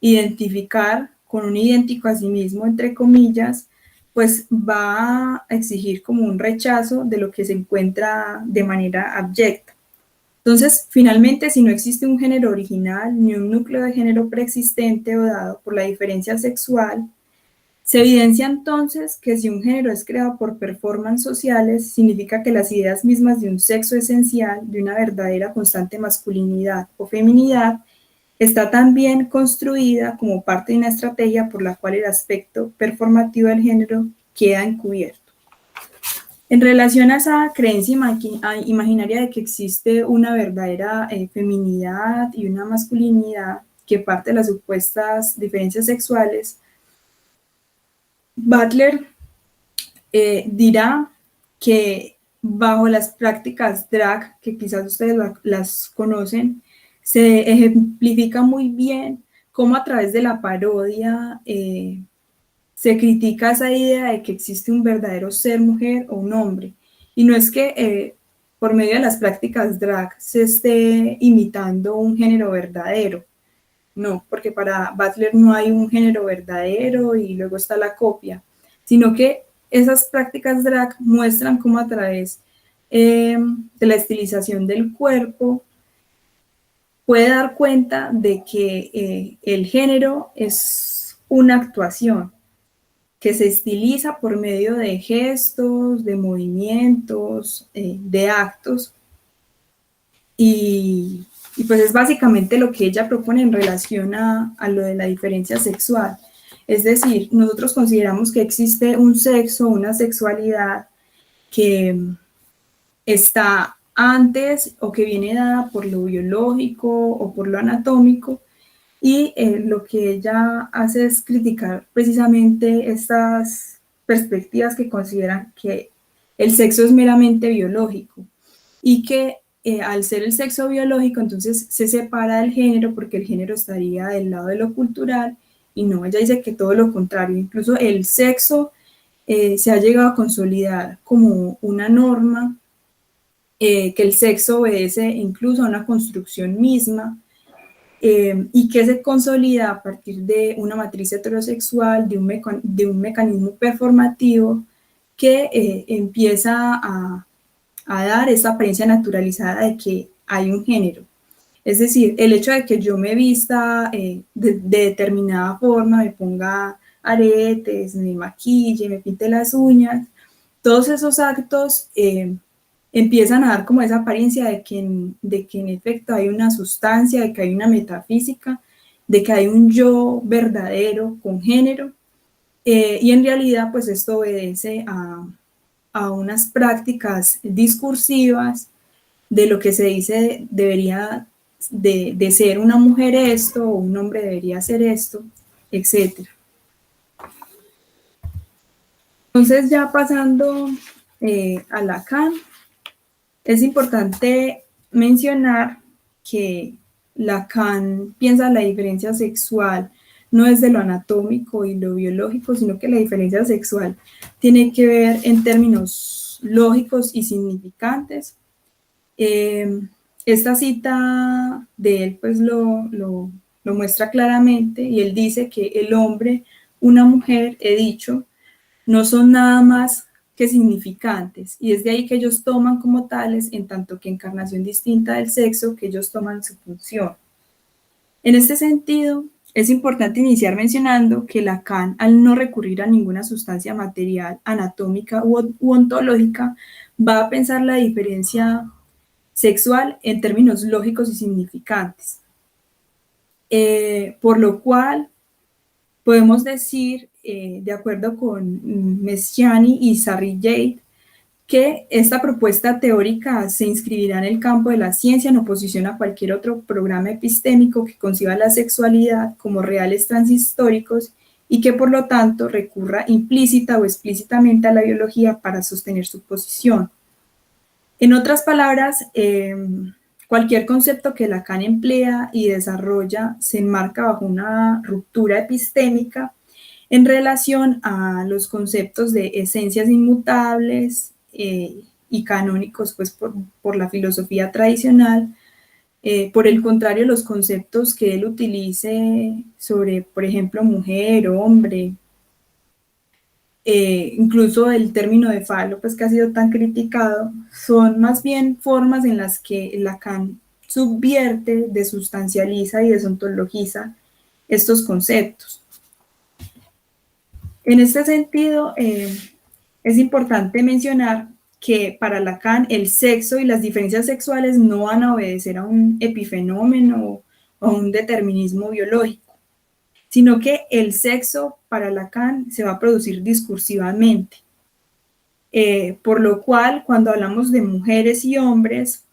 identificar con un idéntico a sí mismo, entre comillas, pues va a exigir como un rechazo de lo que se encuentra de manera abyecta. Entonces, finalmente, si no existe un género original ni un núcleo de género preexistente o dado por la diferencia sexual, se evidencia entonces que si un género es creado por performances sociales, significa que las ideas mismas de un sexo esencial, de una verdadera constante masculinidad o feminidad, está también construida como parte de una estrategia por la cual el aspecto performativo del género queda encubierto. En relación a esa creencia imaginaria de que existe una verdadera feminidad y una masculinidad que parte de las supuestas diferencias sexuales, Butler dirá que bajo las prácticas drag, que quizás ustedes las conocen, se ejemplifica muy bien cómo a través de la parodia se critica esa idea de que existe un verdadero ser mujer o un hombre. Y no es que por medio de las prácticas drag se esté imitando un género verdadero. No, porque para Butler no hay un género verdadero y luego está la copia, sino que esas prácticas drag muestran cómo a través de la estilización del cuerpo puede dar cuenta de que el género es una actuación que se estiliza por medio de gestos, de movimientos, de actos, y pues es básicamente lo que ella propone en relación a lo de la diferencia sexual. Es decir, nosotros consideramos que existe un sexo, una sexualidad que está antes o que viene dada por lo biológico o por lo anatómico, y lo que ella hace es criticar precisamente estas perspectivas que consideran que el sexo es meramente biológico y que al ser el sexo biológico entonces se separa del género porque el género estaría del lado de lo cultural y no, ella dice que todo lo contrario, incluso el sexo se ha llegado a consolidar como una norma, que el sexo obedece incluso a una construcción misma, y que se consolida a partir de una matriz heterosexual, de un mecanismo performativo que empieza a dar esa apariencia naturalizada de que hay un género. Es decir, el hecho de que yo me vista de determinada forma, me ponga aretes, me maquille, me pinte las uñas, todos esos actos empiezan a dar como esa apariencia de que en efecto hay una sustancia, de que hay una metafísica, de que hay un yo verdadero con género, y en realidad pues esto obedece a unas prácticas discursivas de lo que se dice debería de ser una mujer esto, o un hombre debería ser esto, etc. Entonces ya pasando a Lacan, es importante mencionar que Lacan piensa la diferencia sexual no desde lo anatómico y lo biológico, sino que la diferencia sexual tiene que ver en términos lógicos y significantes. Esta cita de él pues lo muestra claramente, y él dice que el hombre, una mujer, he dicho, no son nada más que significantes, y es de ahí que ellos toman como tales, en tanto que encarnación distinta del sexo, que ellos toman su función. En este sentido, es importante iniciar mencionando que Lacan, al no recurrir a ninguna sustancia material, anatómica u ontológica, va a pensar la diferencia sexual en términos lógicos y significantes. Por lo cual, podemos decir, de acuerdo con Messiani y Sarri Jade, que esta propuesta teórica se inscribirá en el campo de la ciencia en oposición a cualquier otro programa epistémico que conciba la sexualidad como reales transhistóricos y que por lo tanto recurra implícita o explícitamente a la biología para sostener su posición. En otras palabras, cualquier concepto que Lacan emplea y desarrolla se enmarca bajo una ruptura epistémica en relación a los conceptos de esencias inmutables y canónicos pues, por la filosofía tradicional. Por el contrario, los conceptos que él utilice sobre, por ejemplo, mujer, hombre, incluso el término de falo, pues que ha sido tan criticado, son más bien formas en las que Lacan subvierte, desustancializa y desontologiza estos conceptos. En este sentido, es importante mencionar que para Lacan el sexo y las diferencias sexuales no van a obedecer a un epifenómeno o a un determinismo biológico, sino que el sexo para Lacan se va a producir discursivamente. Por lo cual, cuando hablamos de mujeres y hombres,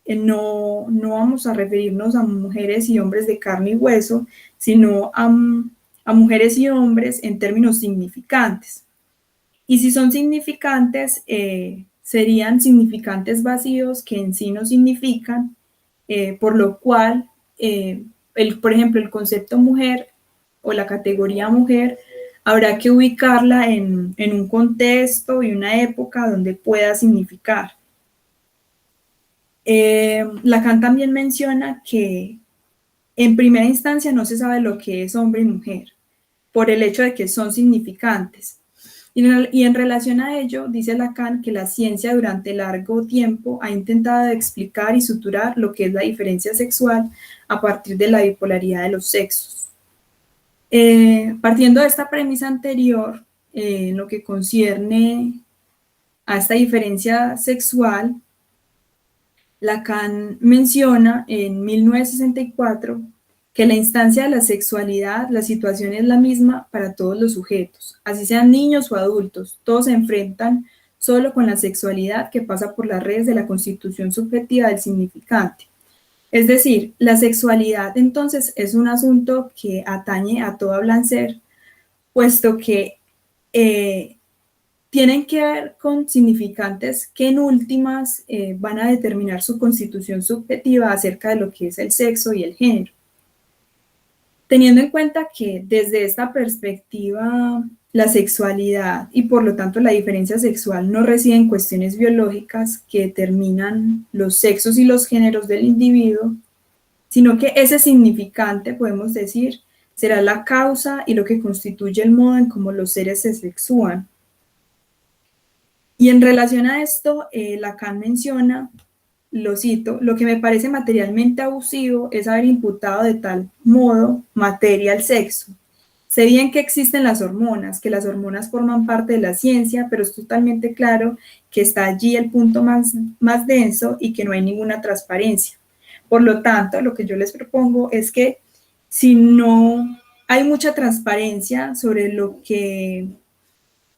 no vamos a referirnos a mujeres y hombres de carne y hueso, sino a mujeres y hombres en términos significantes. Y si son significantes, serían significantes vacíos que en sí no significan, por lo cual, por ejemplo, el concepto mujer o la categoría mujer habrá que ubicarla en un contexto y una época donde pueda significar. Lacan también menciona que en primera instancia no se sabe lo que es hombre y mujer, por el hecho de que son significantes. Y en relación a ello, dice Lacan que la ciencia durante largo tiempo ha intentado explicar y suturar lo que es la diferencia sexual a partir de la bipolaridad de los sexos. Partiendo de esta premisa anterior, en lo que concierne a esta diferencia sexual, Lacan menciona en 1964 que la instancia de la sexualidad, la situación es la misma para todos los sujetos, así sean niños o adultos, todos se enfrentan solo con la sexualidad que pasa por las redes de la constitución subjetiva del significante. Es decir, la sexualidad entonces es un asunto que atañe a todo hablancer, puesto que tienen que ver con significantes que en últimas van a determinar su constitución subjetiva acerca de lo que es el sexo y el género. Teniendo en cuenta que desde esta perspectiva la sexualidad y por lo tanto la diferencia sexual no reside en cuestiones biológicas que determinan los sexos y los géneros del individuo, sino que ese significante, podemos decir, será la causa y lo que constituye el modo en cómo los seres se sexúan. Y en relación a esto, Lacan menciona, lo cito, lo que me parece materialmente abusivo es haber imputado de tal modo materia al sexo. Sé bien que existen las hormonas, que las hormonas forman parte de la ciencia, pero es totalmente claro que está allí el punto más denso y que no hay ninguna transparencia. Por lo tanto, lo que yo les propongo es que si no hay mucha transparencia sobre lo que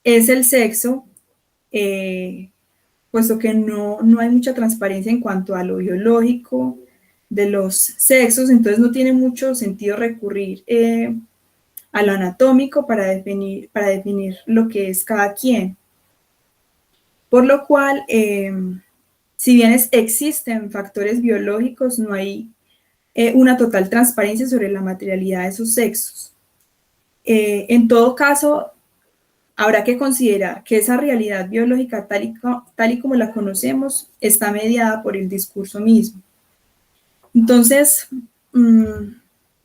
es el sexo, puesto que no hay mucha transparencia en cuanto a lo biológico de los sexos, entonces no tiene mucho sentido recurrir a lo anatómico para definir lo que es cada quien. Por lo cual, si bien existen factores biológicos, no hay una total transparencia sobre la materialidad de esos sexos. En todo caso, habrá que considerar que esa realidad biológica, tal y como la conocemos, está mediada por el discurso mismo. Entonces,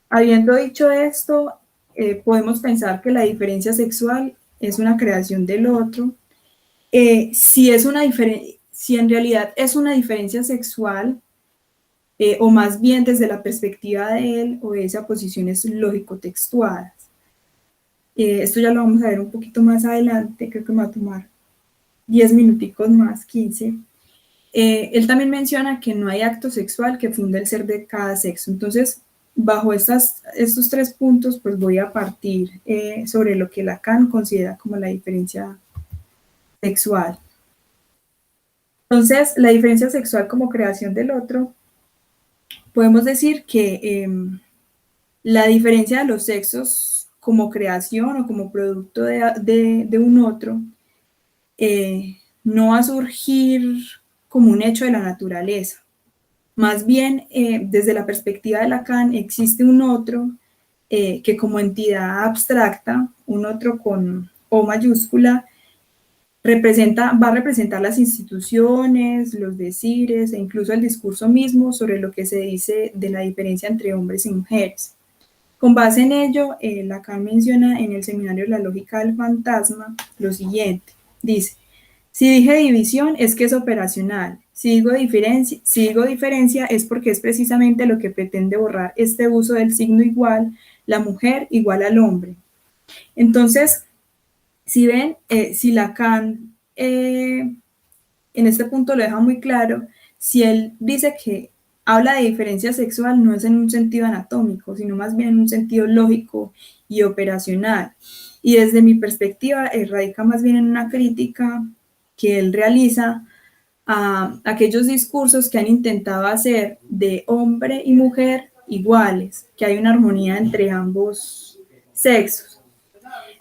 habiendo dicho esto, podemos pensar que la diferencia sexual es una creación del otro. Si en realidad es una diferencia sexual, o más bien desde la perspectiva de él, obedece a posiciones lógico-textuadas. Esto ya lo vamos a ver un poquito más adelante, creo que me va a tomar 10 minuticos más, 15. Él también menciona que no hay acto sexual que funde el ser de cada sexo. Entonces, bajo estos 3 puntos, pues voy a partir sobre lo que Lacan considera como la diferencia sexual. Entonces, la diferencia sexual como creación del otro, podemos decir que la diferencia de los sexos como creación o como producto de un otro no va a surgir como un hecho de la naturaleza. Más bien, desde la perspectiva de Lacan, existe un otro que como entidad abstracta, un otro con O mayúscula, va a representar las instituciones, los decires e incluso el discurso mismo sobre lo que se dice de la diferencia entre hombres y mujeres. Con base en ello, Lacan menciona en el seminario La lógica del fantasma lo siguiente, dice: si dije división es que es operacional, si digo diferencia es porque es precisamente lo que pretende borrar este uso del signo igual, la mujer igual al hombre. Entonces, si ven, si Lacan en este punto lo deja muy claro, si él dice que habla de diferencia sexual no es en un sentido anatómico, sino más bien en un sentido lógico y operacional. Y desde mi perspectiva, radica más bien en una crítica que él realiza a aquellos discursos que han intentado hacer de hombre y mujer iguales, que hay una armonía entre ambos sexos.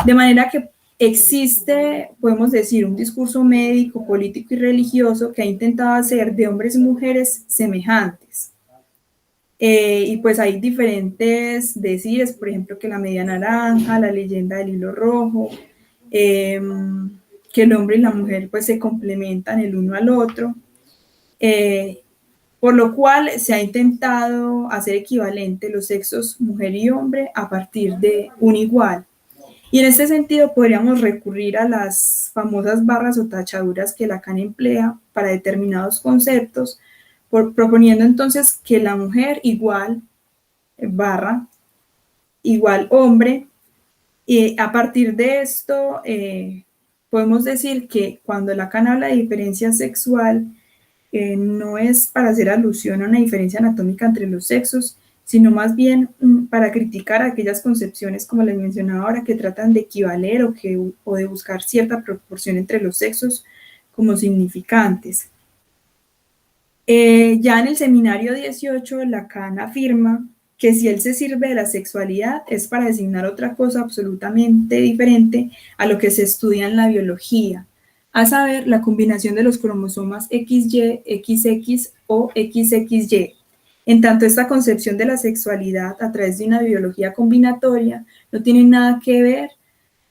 De manera que existe, podemos decir, un discurso médico, político y religioso que ha intentado hacer de hombres y mujeres semejantes. Y pues hay diferentes decires, por ejemplo, que la media naranja, la leyenda del hilo rojo, que el hombre y la mujer pues se complementan el uno al otro, por lo cual se ha intentado hacer equivalente los sexos mujer y hombre a partir de un igual. Y en este sentido podríamos recurrir a las famosas barras o tachaduras que Lacan emplea para determinados conceptos, proponiendo entonces que la mujer igual barra igual hombre, y a partir de esto podemos decir que cuando Lacan habla de diferencia sexual, no es para hacer alusión a una diferencia anatómica entre los sexos, sino más bien para criticar aquellas concepciones, como les mencionaba ahora, que tratan de equivaler o de buscar cierta proporción entre los sexos como significantes. Ya en el seminario 18, Lacan afirma que si él se sirve de la sexualidad es para designar otra cosa absolutamente diferente a lo que se estudia en la biología, a saber, la combinación de los cromosomas XY, XX o XXY. En tanto, esta concepción de la sexualidad a través de una biología combinatoria no tiene nada que ver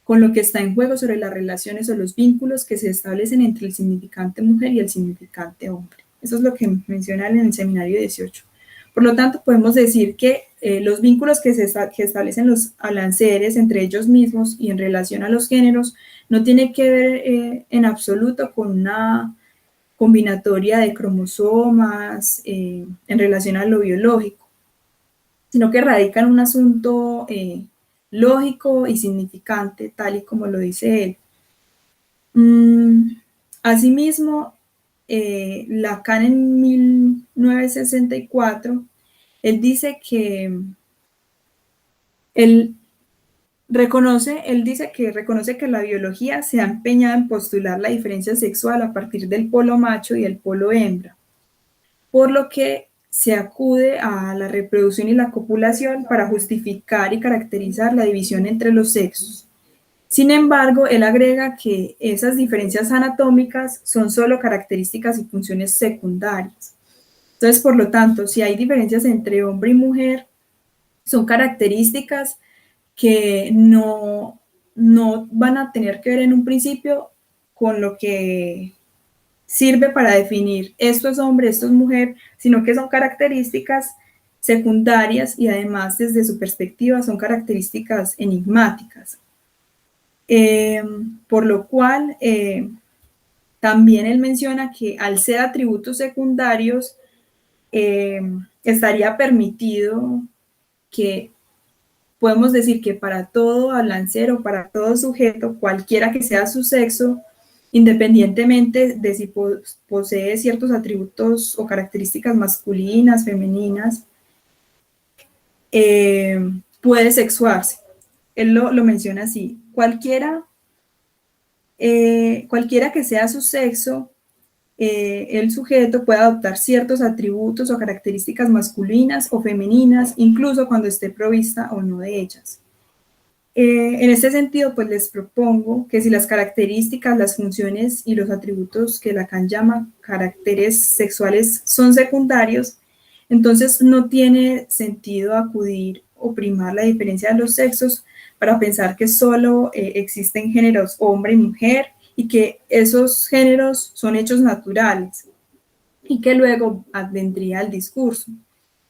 con lo que está en juego sobre las relaciones o los vínculos que se establecen entre el significante mujer y el significante hombre. Eso es lo que mencionan en el seminario 18. Por lo tanto, podemos decir que los vínculos que establecen los hablanceres entre ellos mismos y en relación a los géneros no tiene que ver en absoluto con una combinatoria de cromosomas en relación a lo biológico, sino que radica en un asunto lógico y significante, tal y como lo dice él. Asimismo, Lacan en 1964, él dice que reconoce que la biología se ha empeñado en postular la diferencia sexual a partir del polo macho y el polo hembra, por lo que se acude a la reproducción y la copulación para justificar y caracterizar la división entre los sexos. Sin embargo, él agrega que esas diferencias anatómicas son solo características y funciones secundarias. Entonces, por lo tanto, si hay diferencias entre hombre y mujer, son características que no van a tener que ver en un principio con lo que sirve para definir esto es hombre, esto es mujer, sino que son características secundarias y además desde su perspectiva son características enigmáticas. Por lo cual también él menciona que al ser atributos secundarios estaría permitido que podemos decir que para todo hablancero, para todo sujeto, cualquiera que sea su sexo, independientemente de si posee ciertos atributos o características masculinas, femeninas, puede sexuarse. Él lo menciona así. Cualquiera que sea su sexo, el sujeto puede adoptar ciertos atributos o características masculinas o femeninas, incluso cuando esté provista o no de ellas. En este sentido, pues les propongo que si las características, las funciones y los atributos que Lacan llama caracteres sexuales son secundarios, entonces no tiene sentido acudir o primar la diferencia de los sexos para pensar que solo existen géneros hombre y mujer y que esos géneros son hechos naturales y que luego vendría el discurso,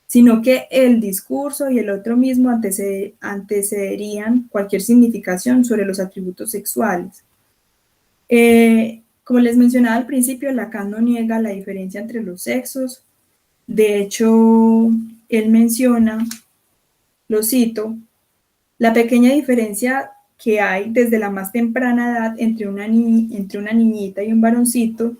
sino que el discurso y el otro mismo antecederían cualquier significación sobre los atributos sexuales. Como les mencionaba al principio, Lacan no niega la diferencia entre los sexos. De hecho, él menciona, lo cito, la pequeña diferencia que hay desde la más temprana edad entre una niñita y un varoncito.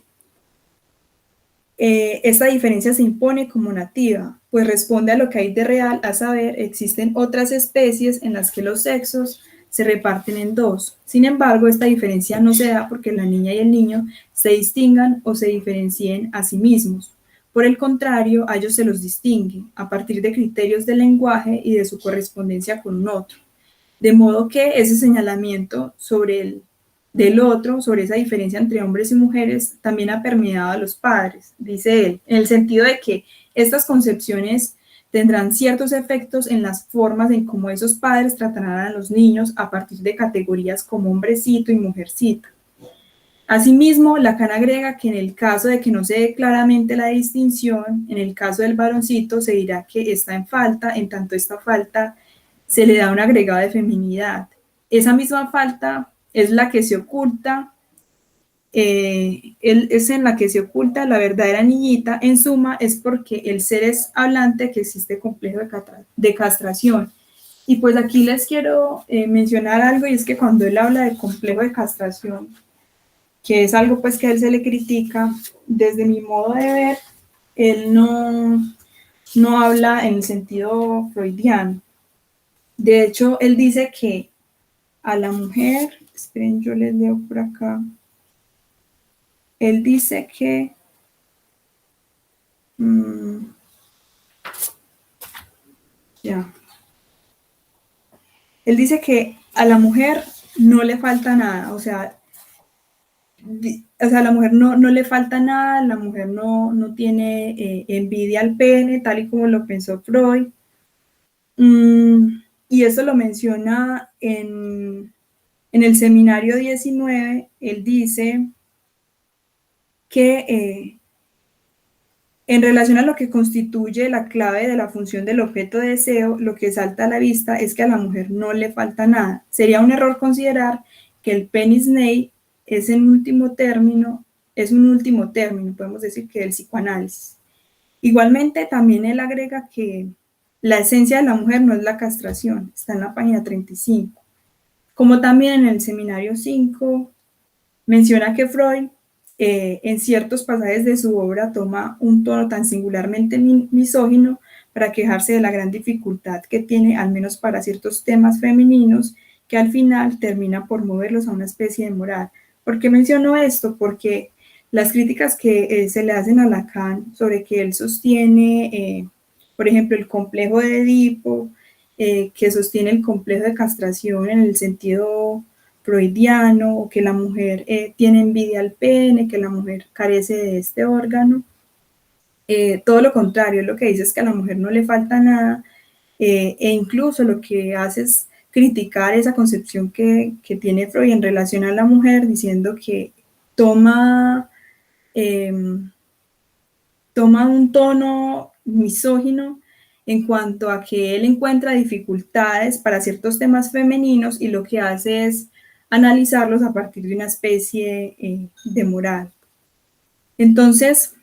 Esta diferencia se impone como nativa, pues responde a lo que hay de real, a saber, existen otras especies en las que los sexos se reparten en dos. Sin embargo, esta diferencia no se da porque la niña y el niño se distingan o se diferencien a sí mismos. Por el contrario, a ellos se los distingue a partir de criterios del lenguaje y de su correspondencia con un otro. De modo que ese señalamiento del otro, sobre esa diferencia entre hombres y mujeres, también ha permeado a los padres, dice él, en el sentido de que estas concepciones tendrán ciertos efectos en las formas en cómo esos padres tratarán a los niños a partir de categorías como hombrecito y mujercita. Asimismo, Lacan agrega que en el caso de que no se dé claramente la distinción, en el caso del varoncito se dirá que está en falta, en tanto esta falta se le da un agregado de feminidad. Esa misma falta es la que se oculta, es en la que se oculta la verdadera niñita. En suma, es porque el ser es hablante que existe complejo de castración. Y pues aquí les quiero mencionar algo, y es que cuando él habla de complejo de castración, que es algo pues que a él se le critica, desde mi modo de ver, él no habla en el sentido freudiano. De hecho, él dice que a la mujer, esperen, yo les leo por acá, él dice que él dice que a la mujer no le falta nada, o sea, o sea, a la mujer no le falta nada, la mujer no tiene envidia al pene, tal y como lo pensó Freud. Y eso lo menciona en el seminario 19, él dice que en relación a lo que constituye la clave de la función del objeto de deseo, lo que salta a la vista es que a la mujer no le falta nada. Sería un error considerar que el penis nei es un último término, podemos decir, que el psicoanálisis. Igualmente, también él agrega que la esencia de la mujer no es la castración, está en la página 35. Como también en el seminario 5 menciona que Freud en ciertos pasajes de su obra toma un tono tan singularmente misógino para quejarse de la gran dificultad que tiene, al menos para ciertos temas femeninos, que al final termina por moverlos a una especie de moral. ¿Por qué menciono esto? Porque las críticas que se le hacen a Lacan sobre que él sostiene, por ejemplo, el complejo de Edipo, que sostiene el complejo de castración en el sentido freudiano, o que la mujer tiene envidia al pene, que la mujer carece de este órgano. Todo lo contrario, lo que dice es que a la mujer no le falta nada, e incluso lo que hace es criticar esa concepción que tiene Freud en relación a la mujer, diciendo que toma un tono misógino en cuanto a que él encuentra dificultades para ciertos temas femeninos y lo que hace es analizarlos a partir de una especie de moral. Entonces,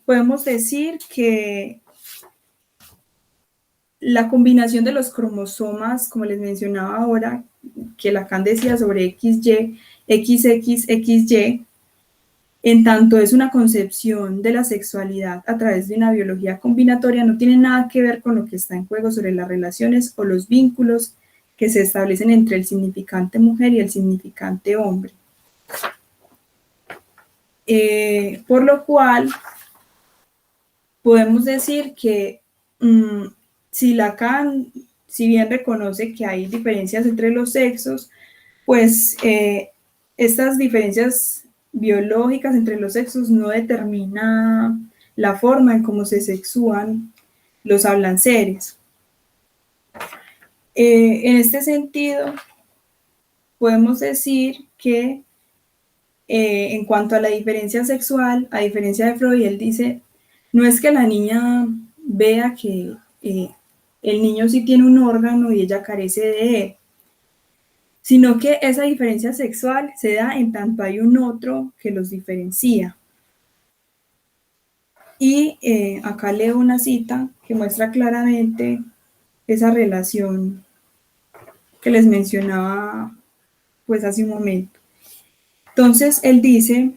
podemos decir que la combinación de los cromosomas, como les mencionaba ahora, que Lacan decía sobre XY, XXXY, en tanto es una concepción de la sexualidad a través de una biología combinatoria, no tiene nada que ver con lo que está en juego sobre las relaciones o los vínculos que se establecen entre el significante mujer y el significante hombre. Por lo cual, podemos decir que si Lacan, si bien reconoce que hay diferencias entre los sexos, pues estas diferencias biológicas entre los sexos no determina la forma en cómo se sexúan los hablanceres. En este sentido, podemos decir que en cuanto a la diferencia sexual, a diferencia de Freud, él dice, no es que la niña vea que el niño sí tiene un órgano y ella carece de él, sino que esa diferencia sexual se da en tanto hay un otro que los diferencia. Y acá leo una cita que muestra claramente esa relación que les mencionaba pues hace un momento. Entonces él dice,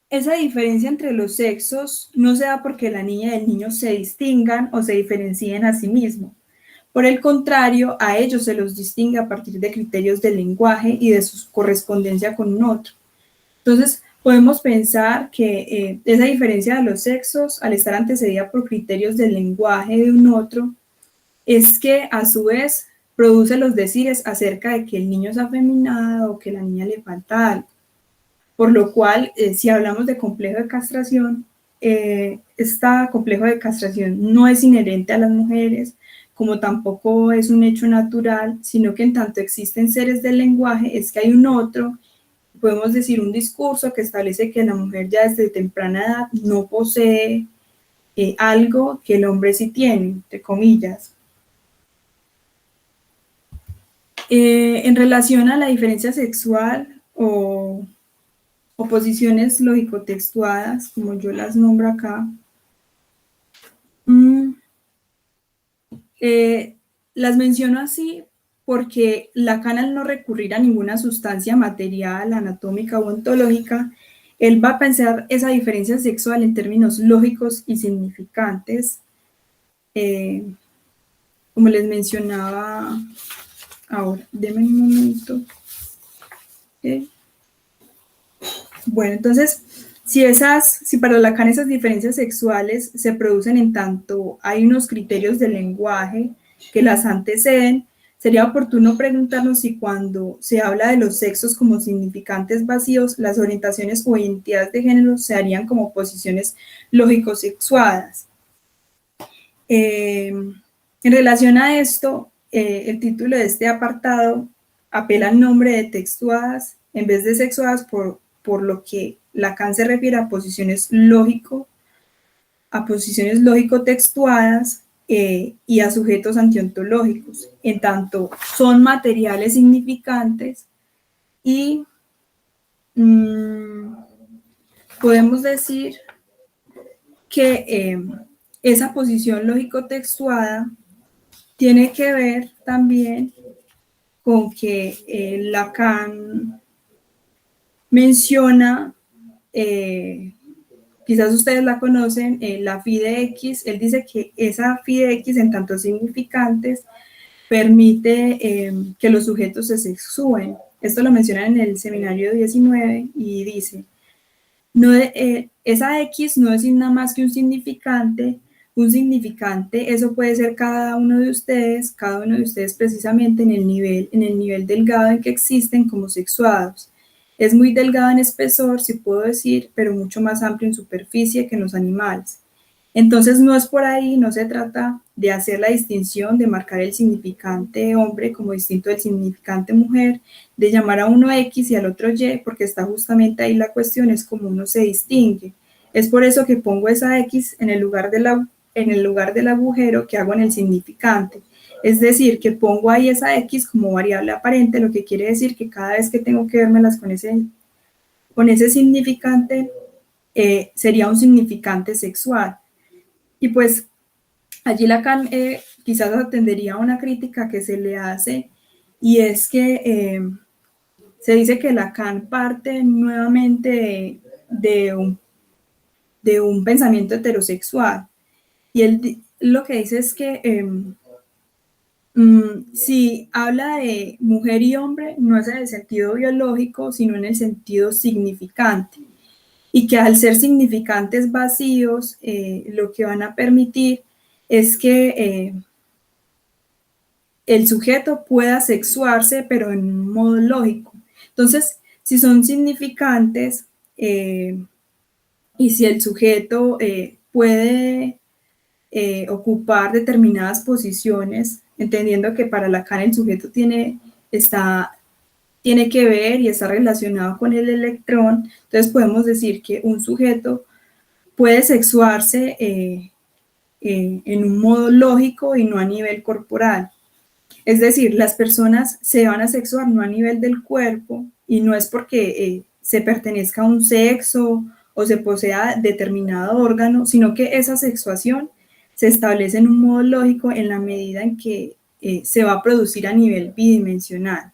esa diferencia entre los sexos no se da porque la niña y el niño se distingan o se diferencien a sí mismos. Por el contrario, a ellos se los distingue a partir de criterios del lenguaje y de su correspondencia con un otro. Entonces, podemos pensar que esa diferencia de los sexos, al estar antecedida por criterios del lenguaje de un otro, es que a su vez produce los decires acerca de que el niño es afeminado o que a la niña le falta algo. Por lo cual, si hablamos de complejo de castración, este complejo de castración no es inherente a las mujeres, como tampoco es un hecho natural, sino que en tanto existen seres del lenguaje, es que hay un otro, podemos decir un discurso que establece que la mujer ya desde temprana edad no posee algo que el hombre sí tiene, entre comillas. En relación a la diferencia sexual o posiciones lógico-textuadas, como yo las nombro acá, las menciono así porque Lacan, al no recurrir a ninguna sustancia material, anatómica o ontológica, él va a pensar esa diferencia sexual en términos lógicos y significantes, como les mencionaba ahora. Denme un momento. Bueno, entonces, Si para Lacan esas diferencias sexuales se producen en tanto hay unos criterios del lenguaje que las anteceden, sería oportuno preguntarnos si cuando se habla de los sexos como significantes vacíos, las orientaciones o identidades de género se harían como posiciones lógico-sexuadas. En relación a esto, el título de este apartado apela al nombre de textuadas en vez de sexuadas, por lo que Lacan se refiere a posiciones lógico-textuadas y a sujetos antiontológicos, en tanto son materiales significantes y podemos decir que esa posición lógico-textuada tiene que ver también con que Lacan menciona, quizás ustedes la conocen, la phi de X. Él dice que esa phi de X en tanto significantes permite que los sujetos se sexúen. Esto lo menciona en el seminario 19 y dice, no, esa X no es nada más que un significante. Un significante, eso puede ser cada uno de ustedes precisamente en el nivel delgado en que existen como sexuados. Es muy delgado en espesor, si puedo decir, pero mucho más amplio en superficie que en los animales. Entonces no es por ahí, no se trata de hacer la distinción, de marcar el significante hombre como distinto del significante mujer, de llamar a uno X y al otro Y, porque está justamente ahí la cuestión, es como uno se distingue. Es por eso que pongo esa X en el lugar del agujero que hago en el significante. Es decir, que pongo ahí esa X como variable aparente, lo que quiere decir que cada vez que tengo que vérmelas con ese significante, sería un significante sexual. Y pues allí Lacan quizás atendería a una crítica que se le hace, y es que se dice que Lacan parte nuevamente de un pensamiento heterosexual. Y él lo que dice es que si habla de mujer y hombre, no es en el sentido biológico, sino en el sentido significante. Y que al ser significantes vacíos, lo que van a permitir es que el sujeto pueda sexuarse, pero en un modo lógico. Entonces, si son significantes y si el sujeto puede ocupar determinadas posiciones, entendiendo que para Lacan el sujeto tiene que ver y está relacionado con el electrón, entonces podemos decir que un sujeto puede sexuarse en un modo lógico y no a nivel corporal. Es decir, las personas se van a sexuar no a nivel del cuerpo, y no es porque se pertenezca a un sexo o se posea determinado órgano, sino que esa sexuación se establece en un modo lógico en la medida en que se va a producir a nivel bidimensional.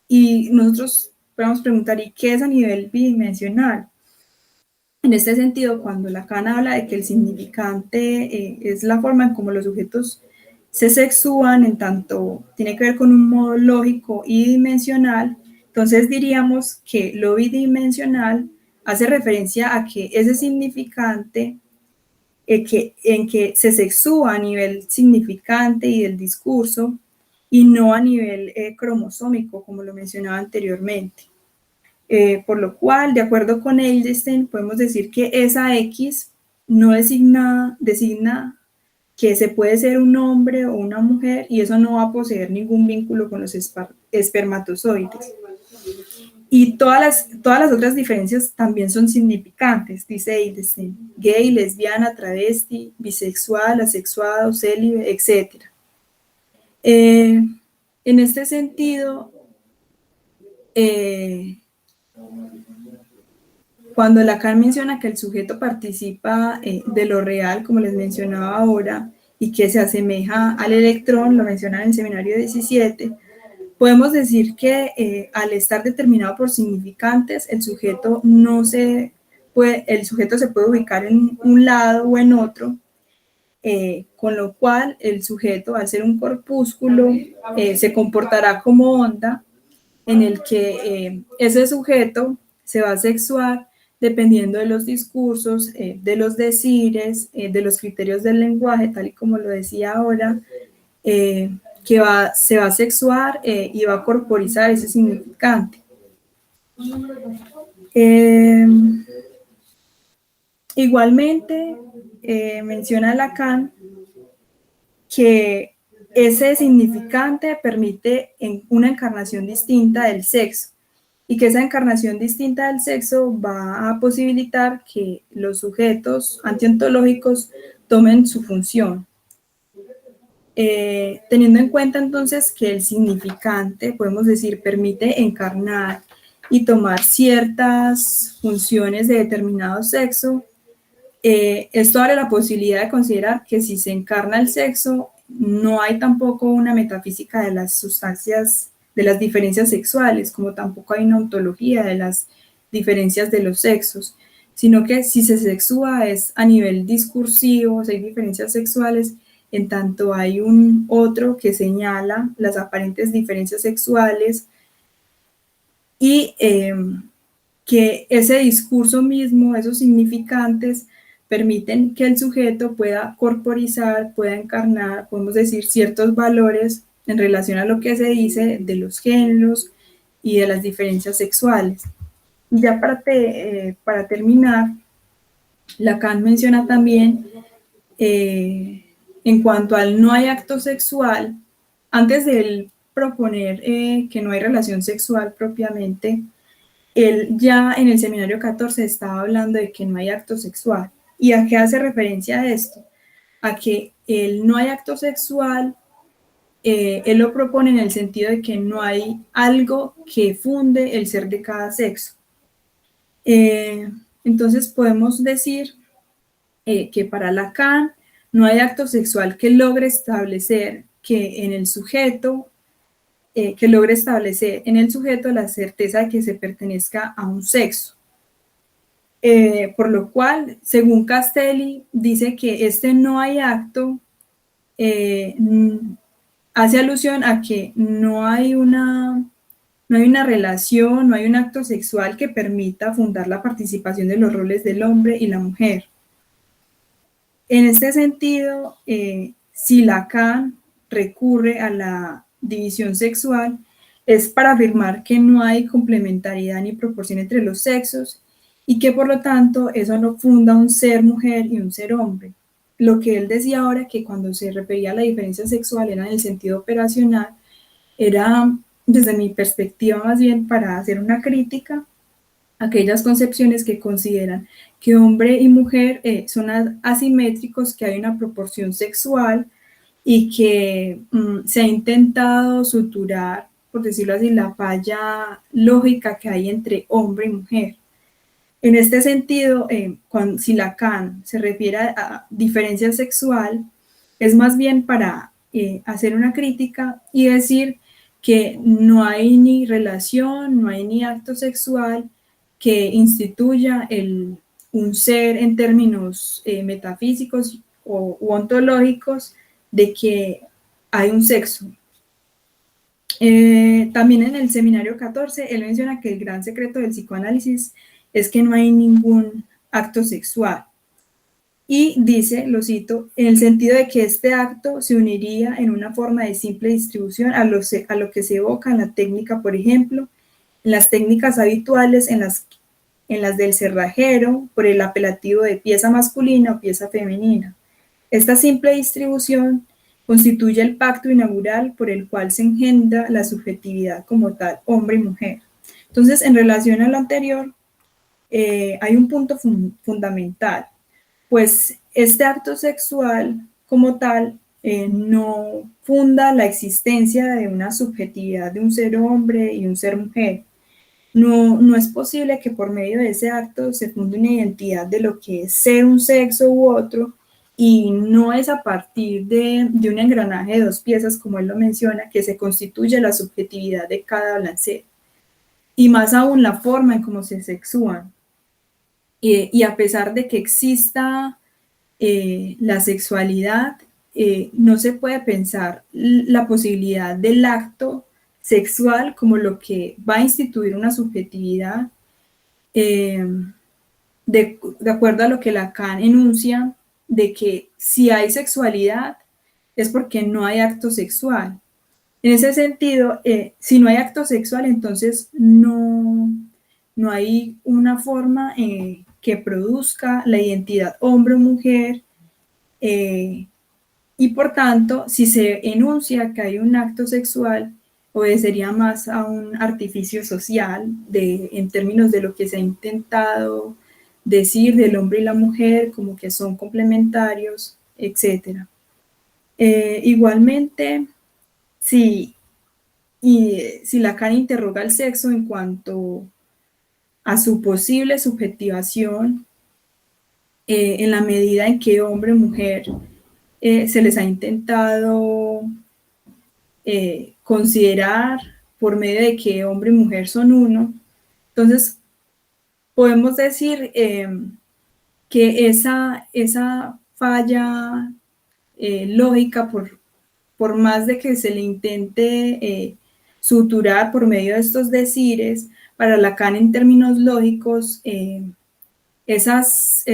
Y nosotros podemos preguntar, ¿y qué es a nivel bidimensional? En este sentido, cuando Lacan habla de que el significante es la forma en cómo los sujetos se sexúan, en tanto tiene que ver con un modo lógico y dimensional, entonces diríamos que lo bidimensional hace referencia a que ese significante en que se sexúa a nivel significante y del discurso, y no a nivel cromosómico, como lo mencionaba anteriormente. Por lo cual, de acuerdo con Edelstein, podemos decir que esa X no designa que se puede ser un hombre o una mujer, y eso no va a poseer ningún vínculo con los espermatozoides. Y todas las otras diferencias también son significantes, dice Edelstein: gay, lesbiana, travesti, bisexual, asexuado, célibe, etc. En este sentido, cuando Lacan menciona que el sujeto participa de lo real, como les mencionaba ahora, y que se asemeja al electrón, lo menciona en el seminario 17, podemos decir que al estar determinado por significantes, el sujeto se puede ubicar en un lado o en otro, con lo cual el sujeto, al ser un corpúsculo, se comportará como onda, en el que ese sujeto se va a sexuar dependiendo de los discursos, de los decires, de los criterios del lenguaje, tal y como lo decía ahora, que se va a sexuar y va a corporizar ese significante. Igualmente, menciona Lacan que ese significante permite una encarnación distinta del sexo y que esa encarnación distinta del sexo va a posibilitar que los sujetos antiontológicos tomen su función. Teniendo en cuenta entonces que el significante, podemos decir, permite encarnar y tomar ciertas funciones de determinado sexo, esto abre la posibilidad de considerar que si se encarna el sexo, no hay tampoco una metafísica de las sustancias, de las diferencias sexuales, como tampoco hay una ontología de las diferencias de los sexos, sino que si se sexúa es a nivel discursivo, si hay diferencias sexuales, en tanto hay un otro que señala las aparentes diferencias sexuales y que ese discurso mismo, esos significantes, permiten que el sujeto pueda corporizar, pueda encarnar, podemos decir, ciertos valores en relación a lo que se dice de los géneros y de las diferencias sexuales. Y ya para terminar, Lacan menciona también, en cuanto al no hay acto sexual, antes de él proponer que no hay relación sexual propiamente, él ya en el seminario 14 estaba hablando de que no hay acto sexual. ¿Y a qué hace referencia esto? A que el no hay acto sexual, él lo propone en el sentido de que no hay algo que funde el ser de cada sexo. Entonces podemos decir que para Lacan no hay acto sexual que logre establecer que en el sujeto que logre establecer en el sujeto la certeza de que se pertenezca a un sexo. Por lo cual, según Castelli, dice que este no hay acto hace alusión a que no hay una relación, no hay un acto sexual que permita fundar la participación de los roles del hombre y la mujer. En este sentido, si Lacan recurre a la división sexual, es para afirmar que no hay complementariedad ni proporción entre los sexos y que por lo tanto eso no funda un ser mujer y un ser hombre. Lo que él decía ahora, que cuando se refería a la diferencia sexual era en el sentido operacional, era desde mi perspectiva más bien para hacer una crítica a aquellas concepciones que consideran que hombre y mujer son asimétricos, que hay una proporción sexual y que se ha intentado suturar, por decirlo así, la falla lógica que hay entre hombre y mujer. En este sentido, si Lacan se refiere a diferencia sexual, es más bien para hacer una crítica y decir que no hay ni relación, no hay ni acto sexual que instituya un ser en términos metafísicos u ontológicos de que hay un sexo. También en el seminario 14, él menciona que el gran secreto del psicoanálisis es que no hay ningún acto sexual. Y dice, lo cito, en el sentido de que este acto se uniría en una forma de simple distribución a lo que se evoca en la técnica, por ejemplo, en las técnicas habituales, en las del cerrajero, por el apelativo de pieza masculina o pieza femenina. Esta simple distribución constituye el pacto inaugural por el cual se engendra la subjetividad como tal, hombre y mujer. Entonces, en relación a lo anterior, hay un punto fundamental, pues este acto sexual como tal no funda la existencia de una subjetividad de un ser hombre y un ser mujer. No es posible que por medio de ese acto se funde una identidad de lo que es ser un sexo u otro, y no es a partir de un engranaje de dos piezas, como él lo menciona, que se constituye la subjetividad de cada balanceo. Y más aún la forma en cómo se sexúan. Y a pesar de que exista la sexualidad, no se puede pensar la posibilidad del acto sexual como lo que va a instituir una subjetividad, de acuerdo a lo que Lacan enuncia, de que si hay sexualidad es porque no hay acto sexual. En ese sentido, si no hay acto sexual, entonces no hay una forma que produzca la identidad hombre o mujer, y por tanto, si se enuncia que hay un acto sexual, obedecería más a un artificio social en términos de lo que se ha intentado decir del hombre y la mujer, como que son complementarios, etc. Igualmente, si, si Lacan interroga el sexo en cuanto a su posible subjetivación, en la medida en que hombre y mujer se les ha intentado considerar por medio de que hombre y mujer son uno, entonces podemos decir que esa falla lógica, por más de que se le intente suturar por medio de estos decires, para Lacan en términos lógicos, esas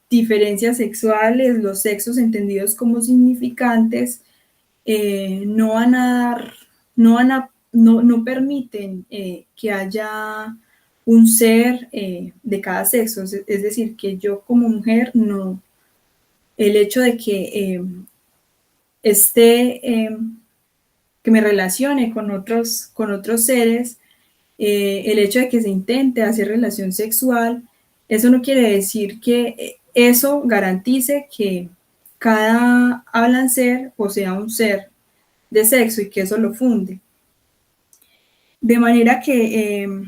diferencias sexuales, los sexos entendidos como significantes, no van a dar, no permiten que haya un ser de cada sexo, es decir, que yo como mujer no, el hecho de que esté, que me relacione con otros seres, el hecho de que se intente hacer relación sexual, eso no quiere decir que eso garantice que cada hablan ser posea un ser de sexo y que eso lo funde. De manera que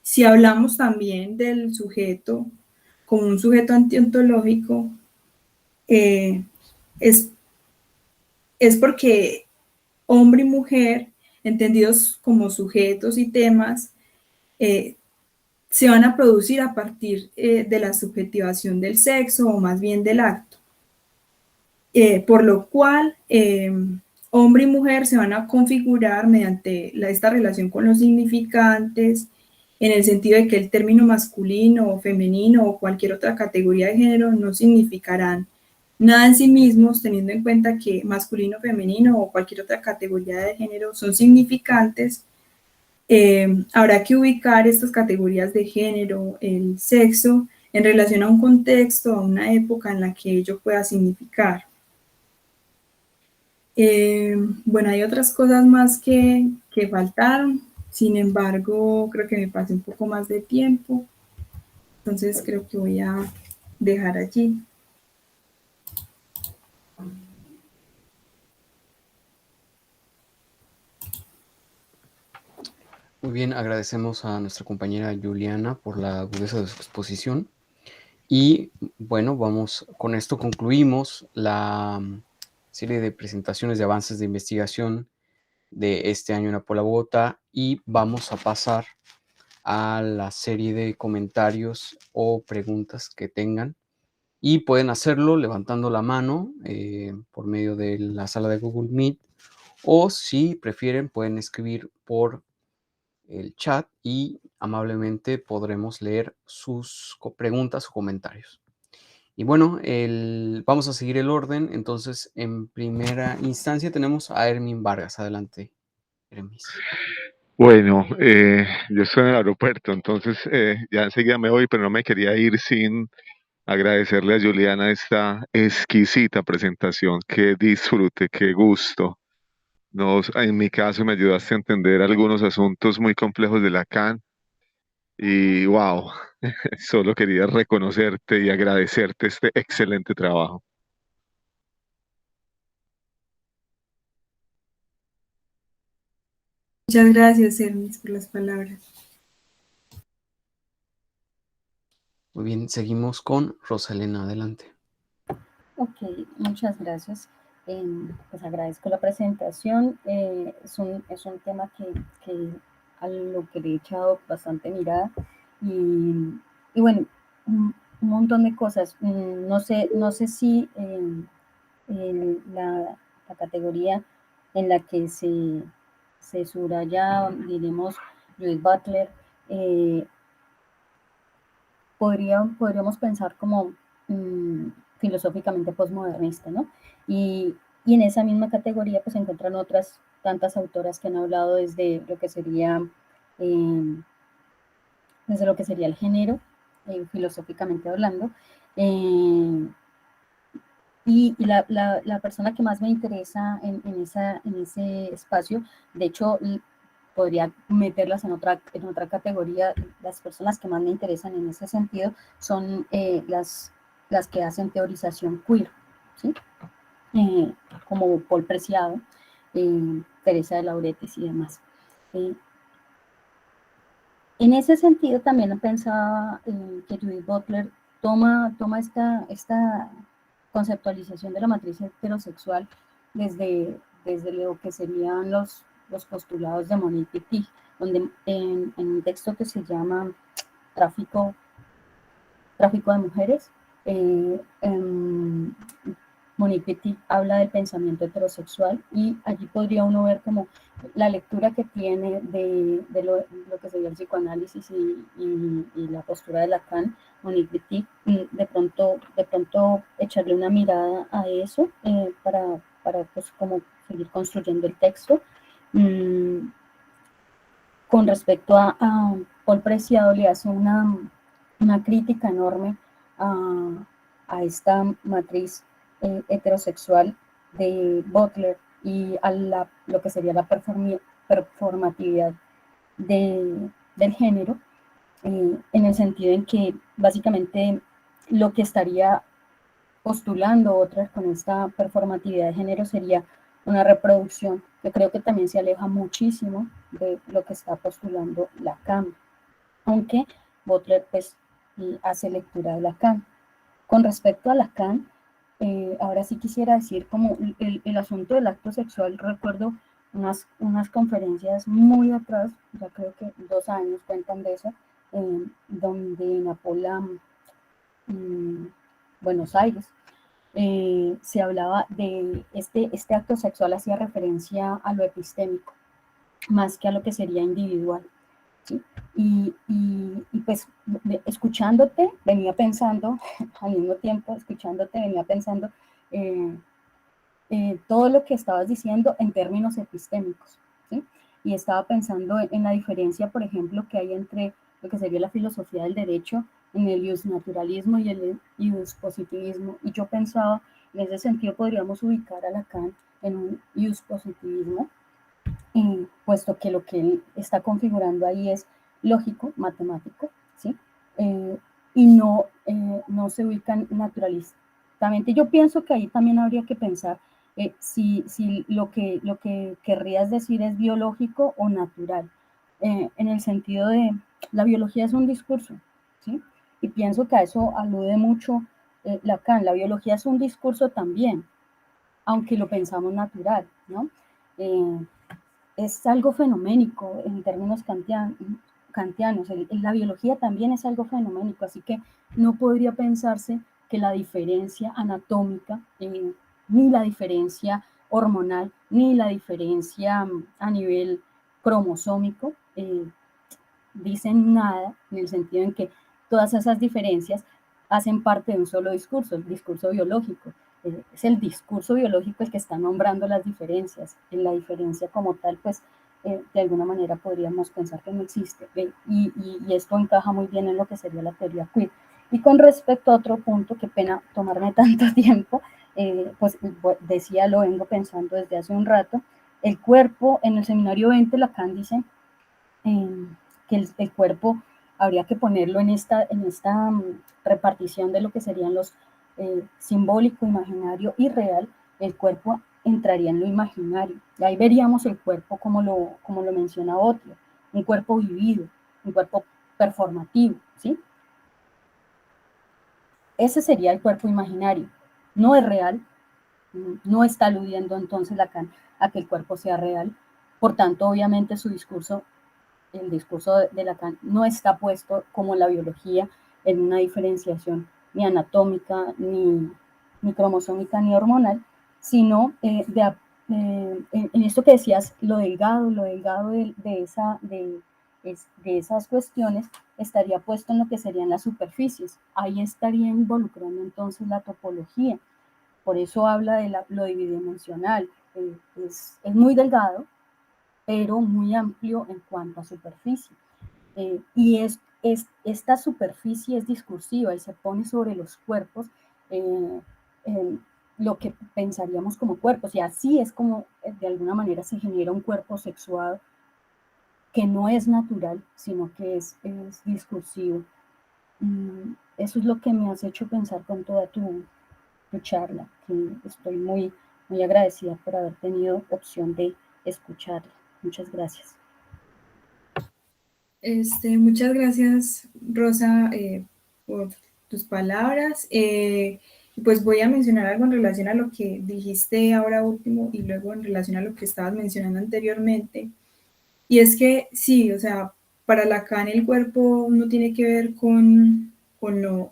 si hablamos también del sujeto como un sujeto antiontológico, eh, es, es porque hombre y mujer, entendidos como sujetos y temas, eh, se van a producir a partir de la subjetivación del sexo o más bien del acto. Por lo cual, hombre y mujer se van a configurar mediante esta relación con los significantes, en el sentido de que el término masculino o femenino o cualquier otra categoría de género no significarán nada en sí mismos, teniendo en cuenta que masculino, femenino o cualquier otra categoría de género son significantes. Habrá que ubicar estas categorías de género, el sexo, en relación a un contexto, a una época en la que ello pueda significar. Bueno, hay otras cosas más que faltaron, sin embargo, creo que me pasé un poco más de tiempo, entonces creo que voy a dejar allí. Muy bien, agradecemos a nuestra compañera Juliana por la agudeza de su exposición. Y bueno, con esto concluimos la serie de presentaciones de avances de investigación de este año en Apola Bogotá y vamos a pasar a la serie de comentarios o preguntas que tengan. Y pueden hacerlo levantando la mano por medio de la sala de Google Meet, o si prefieren pueden escribir por el chat y amablemente podremos leer sus preguntas o comentarios. Y bueno, vamos a seguir el orden. Entonces, en primera instancia tenemos a Hermin Vargas. Adelante, Hermis. Bueno, yo estoy en el aeropuerto, entonces ya enseguida me voy, pero no me quería ir sin agradecerle a Juliana esta exquisita presentación. Qué disfrute, qué gusto. En mi caso me ayudaste a entender algunos asuntos muy complejos de Lacan y wow, solo quería reconocerte y agradecerte este excelente trabajo. Muchas gracias, Hermes, por las palabras. Muy bien, seguimos con Rosalena. Adelante. Ok, muchas gracias. Pues agradezco la presentación. Es un tema que a lo que le he echado bastante mirada y bueno, un montón de cosas. No sé si la categoría en la que se subraya, diremos, Judith Butler, podríamos pensar como filosóficamente posmodernista, ¿no? Y en esa misma categoría pues se encuentran otras tantas autoras que han hablado desde lo que sería el género, filosóficamente hablando, y la persona que más me interesa en ese espacio, de hecho, podría meterlas en otra categoría. Las personas que más me interesan en ese sentido son las que hacen teorización queer, ¿sí? Como Paul Preciado, Teresa de Lauretis y demás. En ese sentido, también pensaba que Judith Butler toma esta conceptualización de la matriz heterosexual desde lo que serían los postulados de Monique Wittig, donde en un texto que se llama Tráfico de Mujeres, Monique Wittig habla del pensamiento heterosexual, y allí podría uno ver como la lectura que tiene de lo que sería el psicoanálisis y la postura de Lacan, Monique Wittig, de pronto echarle una mirada a eso para pues como seguir construyendo el texto. Con respecto a Paul Preciado, le hace una crítica enorme a esta matriz heterosexual de Butler y a lo que sería la performatividad del género, en el sentido en que básicamente lo que estaría postulando otras con esta performatividad de género sería una reproducción, que creo que también se aleja muchísimo de lo que está postulando Lacan, aunque Butler pues hace lectura de Lacan. Con respecto a Lacan, ahora sí quisiera decir como el asunto del acto sexual. Recuerdo unas conferencias muy atrás, ya creo que 2 años cuentan de eso, donde en Apola, Buenos Aires, se hablaba de este acto sexual, hacía referencia a lo epistémico, más que a lo que sería individual, ¿sí? Y pues escuchándote, venía pensando, al mismo tiempo escuchándote, venía pensando todo lo que estabas diciendo en términos epistémicos, ¿sí? Y estaba pensando en la diferencia, por ejemplo, que hay entre lo que sería la filosofía del derecho, en el iusnaturalismo y el iuspositivismo. Y yo pensaba, en ese sentido podríamos ubicar a Lacan en un iuspositivismo, puesto que lo que él está configurando ahí es lógico, matemático, ¿sí? Y no se ubican naturalistamente. Yo pienso que ahí también habría que pensar si lo que querrías decir es biológico o natural, en el sentido de la biología es un discurso, ¿sí? Y pienso que a eso alude mucho Lacan. La biología es un discurso también, aunque lo pensamos natural, ¿no? Es algo fenoménico en términos kantianos. La biología también es algo fenoménico, así que no podría pensarse que la diferencia anatómica, ni la diferencia hormonal, ni la diferencia a nivel cromosómico dicen nada, en el sentido en que todas esas diferencias hacen parte de un solo discurso, el discurso biológico. Es el discurso biológico el que está nombrando las diferencias. En la diferencia como tal, pues, de alguna manera podríamos pensar que no existe. Y esto encaja muy bien en lo que sería la teoría queer. Y con respecto a otro punto, qué pena tomarme tanto tiempo, pues decía, lo vengo pensando desde hace un rato, el cuerpo, en el seminario 20, Lacan dice que el cuerpo habría que ponerlo en esta repartición de lo que serían los simbólico, imaginario y real. El cuerpo entraría en lo imaginario. Y ahí veríamos el cuerpo como lo menciona otro, un cuerpo vivido, un cuerpo performativo, ¿sí? Ese sería el cuerpo imaginario. No es real, no está aludiendo entonces Lacan a que el cuerpo sea real. Por tanto, obviamente su discurso, el discurso de Lacan, no está puesto como la biología en una diferenciación ni anatómica, ni cromosómica, ni hormonal, sino en esto que decías, lo delgado de de esas cuestiones estaría puesto en lo que serían las superficies. Ahí estaría involucrando entonces la topología. Por eso habla de lo bidimensional. Es muy delgado, pero muy amplio en cuanto a superficie. Y esta superficie es discursiva y se pone sobre los cuerpos lo que pensaríamos como cuerpos. Y así es como de alguna manera se genera un cuerpo sexuado que no es natural, sino que es discursivo. Eso es lo que me has hecho pensar con toda tu charla, que estoy muy, muy agradecida por haber tenido opción de escucharla. Muchas gracias. Muchas gracias, Rosa, por tus palabras. Pues voy a mencionar algo en relación a lo que dijiste ahora último y luego en relación a lo que estabas mencionando anteriormente. Y es que sí, o sea, para Lacan el cuerpo no tiene que ver con lo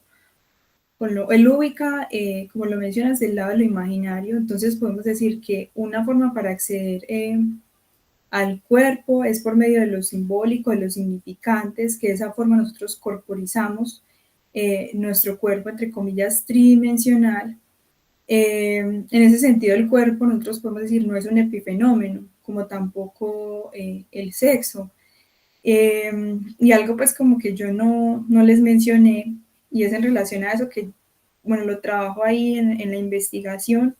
él ubica, como lo mencionas, del lado de lo imaginario. Entonces podemos decir que una forma para acceder al cuerpo es por medio de lo simbólico, de los significantes, que de esa forma nosotros corporizamos nuestro cuerpo, entre comillas, tridimensional. En ese sentido, el cuerpo, nosotros podemos decir, no es un epifenómeno, como tampoco el sexo. Y algo pues como que yo no les mencioné, y es en relación a eso que, bueno, lo trabajo ahí en la investigación,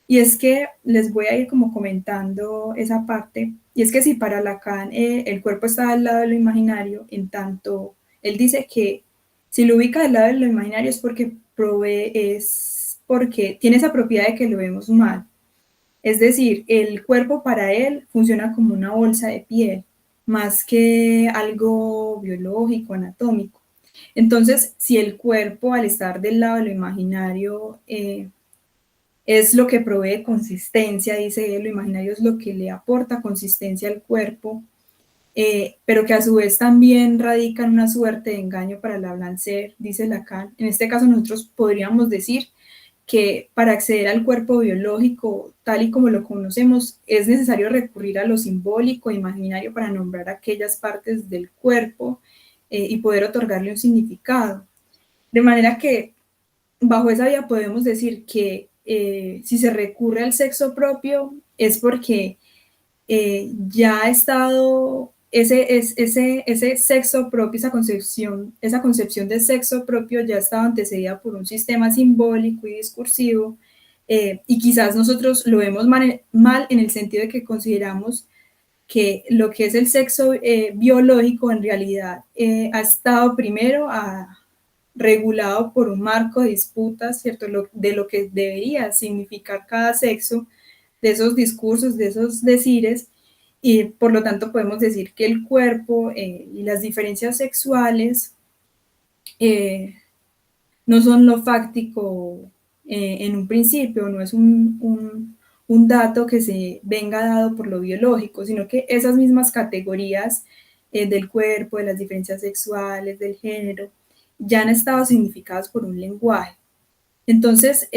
y es que les voy a ir como comentando esa parte, y es que si para Lacan el cuerpo está al lado de lo imaginario, en tanto él dice que si lo ubica al lado de lo imaginario es porque tiene esa propiedad de que lo vemos mal. Es decir, el cuerpo para él funciona como una bolsa de piel, más que algo biológico, anatómico. Entonces, si el cuerpo, al estar del lado de lo imaginario, es lo que provee consistencia, dice él, lo imaginario es lo que le aporta consistencia al cuerpo, pero que a su vez también radica en una suerte de engaño para el hablancer, dice Lacan. En este caso nosotros podríamos decir que para acceder al cuerpo biológico tal y como lo conocemos es necesario recurrir a lo simbólico e imaginario para nombrar aquellas partes del cuerpo y poder otorgarle un significado. De manera que bajo esa vía podemos decir que si se recurre al sexo propio es porque ya ha estado ese sexo propio, esa concepción de sexo propio ya estaba antecedida por un sistema simbólico y discursivo, y quizás nosotros lo vemos mal en el sentido de que consideramos que lo que es el sexo biológico en realidad ha estado primero regulado por un marco de disputas, ¿cierto? De lo que debería significar cada sexo, de esos discursos, de esos decires, y por lo tanto podemos decir que el cuerpo y las diferencias sexuales no son lo fáctico en un principio, no es un dato que se venga dado por lo biológico, sino que esas mismas categorías del cuerpo, de las diferencias sexuales, del género, ya han estado significadas por un lenguaje. Entonces,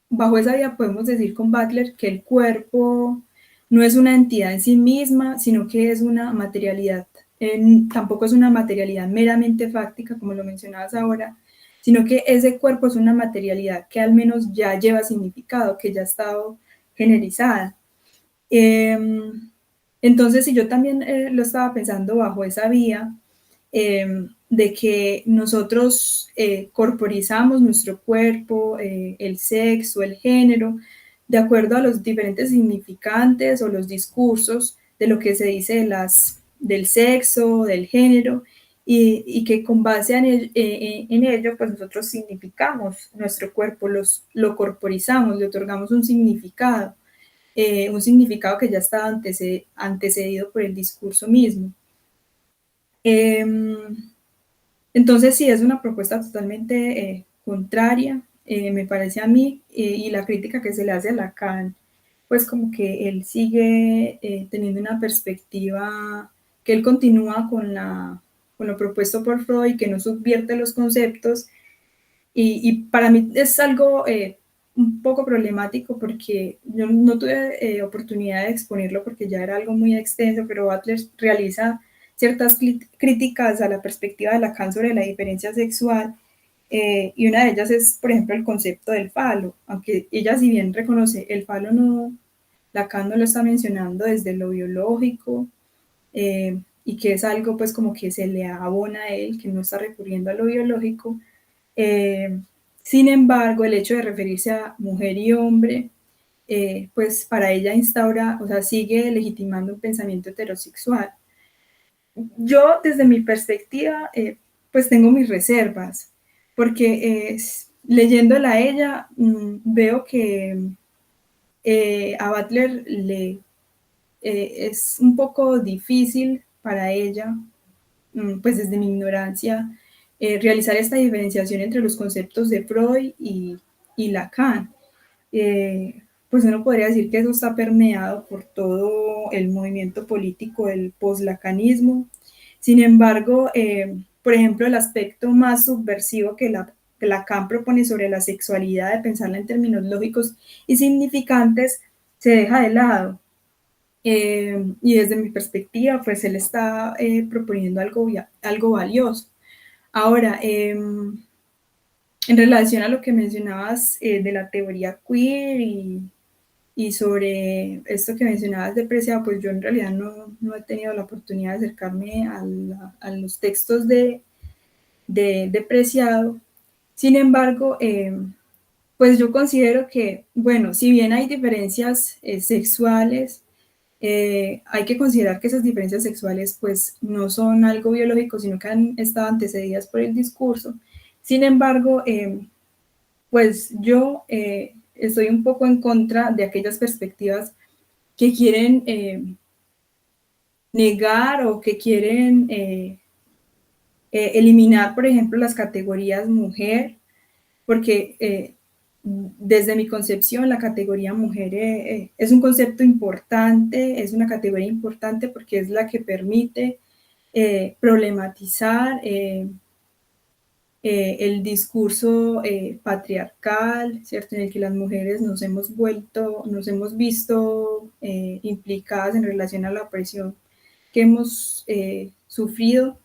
bajo esa vía podemos decir con Butler que el cuerpo no es una entidad en sí misma, sino que es una materialidad, tampoco es una materialidad meramente fáctica, como lo mencionabas ahora, sino que ese cuerpo es una materialidad que al menos ya lleva significado, que ya ha estado generizada. Entonces, si yo también lo estaba pensando bajo esa vía, de que nosotros corporizamos nuestro cuerpo, el sexo, el género, de acuerdo a los diferentes significantes o los discursos de lo que se dice del sexo, del género, y que con base en ello, pues nosotros significamos nuestro cuerpo, lo corporizamos, le otorgamos un significado que ya estaba antecedido por el discurso mismo. Entonces, sí, es una propuesta totalmente contraria, me parece a mí, y la crítica que se le hace a Lacan, pues como que él sigue teniendo una perspectiva, que él continúa con lo propuesto por Freud, que no subvierte los conceptos, y para mí es algo un poco problemático porque yo no tuve oportunidad de exponerlo porque ya era algo muy extenso, pero Butler realiza ciertas críticas a la perspectiva de Lacan sobre la diferencia sexual, y una de ellas es, por ejemplo, el concepto del falo, aunque ella si bien reconoce el falo no, Lacan no lo está mencionando desde lo biológico, y que es algo pues como que se le abona a él, que no está recurriendo a lo biológico. Eh, Sin embargo, el hecho de referirse a mujer y hombre, pues para ella instaura, o sea, sigue legitimando un pensamiento heterosexual. Yo, desde mi perspectiva, pues tengo mis reservas, porque leyéndola a ella, veo que a Butler es un poco difícil para ella, pues desde mi ignorancia, realizar esta diferenciación entre los conceptos de Freud y Lacan. Pues uno podría decir que eso está permeado por todo el movimiento político del poslacanismo. Sin embargo, por ejemplo, el aspecto más subversivo que Lacan propone sobre la sexualidad, de pensarla en términos lógicos y significantes, se deja de lado. Y desde mi perspectiva, pues él está proponiendo algo valioso. Ahora, en relación a lo que mencionabas de la teoría queer y sobre esto que mencionabas de Preciado, pues yo en realidad no he tenido la oportunidad de acercarme a los textos de Preciado. Sin embargo, pues yo considero que, bueno, si bien hay diferencias sexuales, hay que considerar que esas diferencias sexuales pues no son algo biológico, sino que han estado antecedidas por el discurso. Sin embargo, pues yo estoy un poco en contra de aquellas perspectivas que quieren negar o que quieren eliminar, por ejemplo, las categorías mujer, porque desde mi concepción la categoría mujer es un concepto importante, es una categoría importante porque es la que permite problematizar el discurso patriarcal, ¿cierto? En el que las mujeres nos hemos visto implicadas en relación a la opresión que hemos sufrido,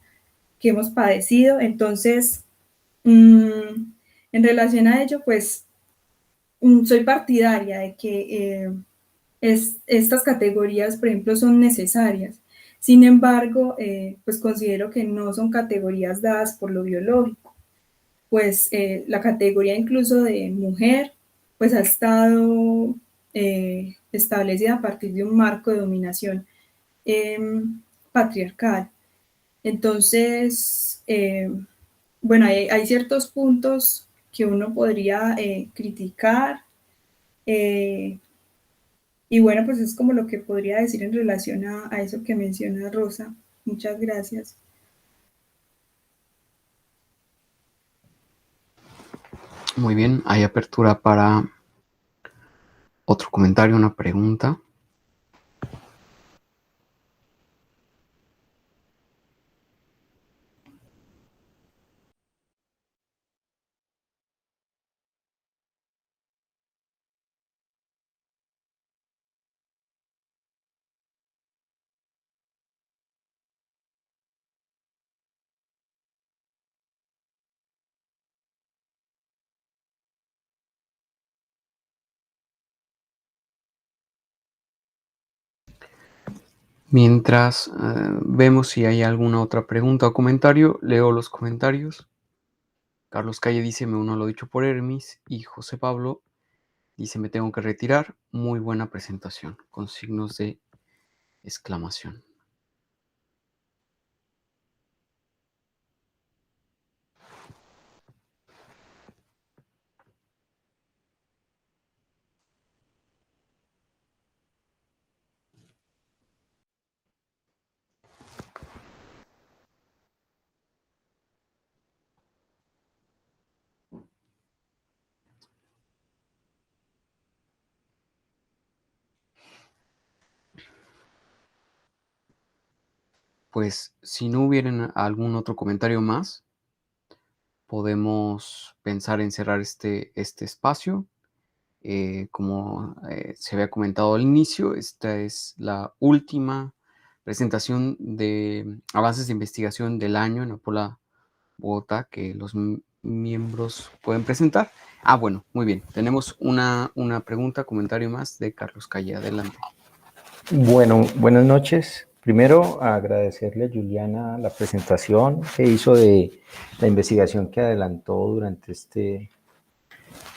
que hemos padecido. Entonces, en relación a ello, pues soy partidaria de que estas categorías, por ejemplo, son necesarias. Sin embargo, pues considero que no son categorías dadas por lo biológico, pues la categoría incluso de mujer, pues ha estado establecida a partir de un marco de dominación eh, patriarcal. Entonces, bueno, hay ciertos puntos que uno podría criticar, eh, y bueno, pues es como lo que podría decir en relación a eso que menciona Rosa. Muchas gracias. Muy bien, hay apertura para otro comentario, una pregunta. Mientras vemos si hay alguna otra pregunta o comentario, leo los comentarios. Carlos Calle dice, me uno a lo dicho por Hermis. Y José Pablo dice, me tengo que retirar. Muy buena presentación, con signos de exclamación. Pues si no hubiera algún otro comentario más, podemos pensar en cerrar este espacio Como se había comentado al inicio, esta es la última presentación de avances de investigación del año en Apola Bogotá que los miembros pueden presentar. Bueno, muy bien. Tenemos una pregunta, comentario más de Carlos Calle. Adelante. Bueno, buenas noches. Primero, agradecerle a Juliana la presentación que hizo de la investigación que adelantó durante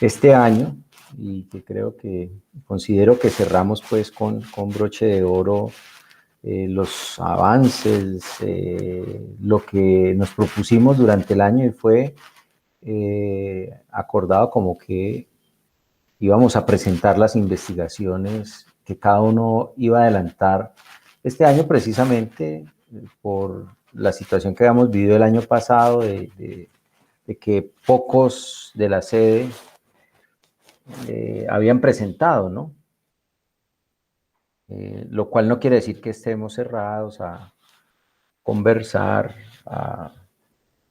este año y que considero que cerramos pues con broche de oro los avances, lo que nos propusimos durante el año y fue acordado como que íbamos a presentar las investigaciones que cada uno iba a adelantar este año precisamente por la situación que habíamos vivido el año pasado de que pocos de la sede habían presentado, ¿no? Lo cual no quiere decir que estemos cerrados a conversar, a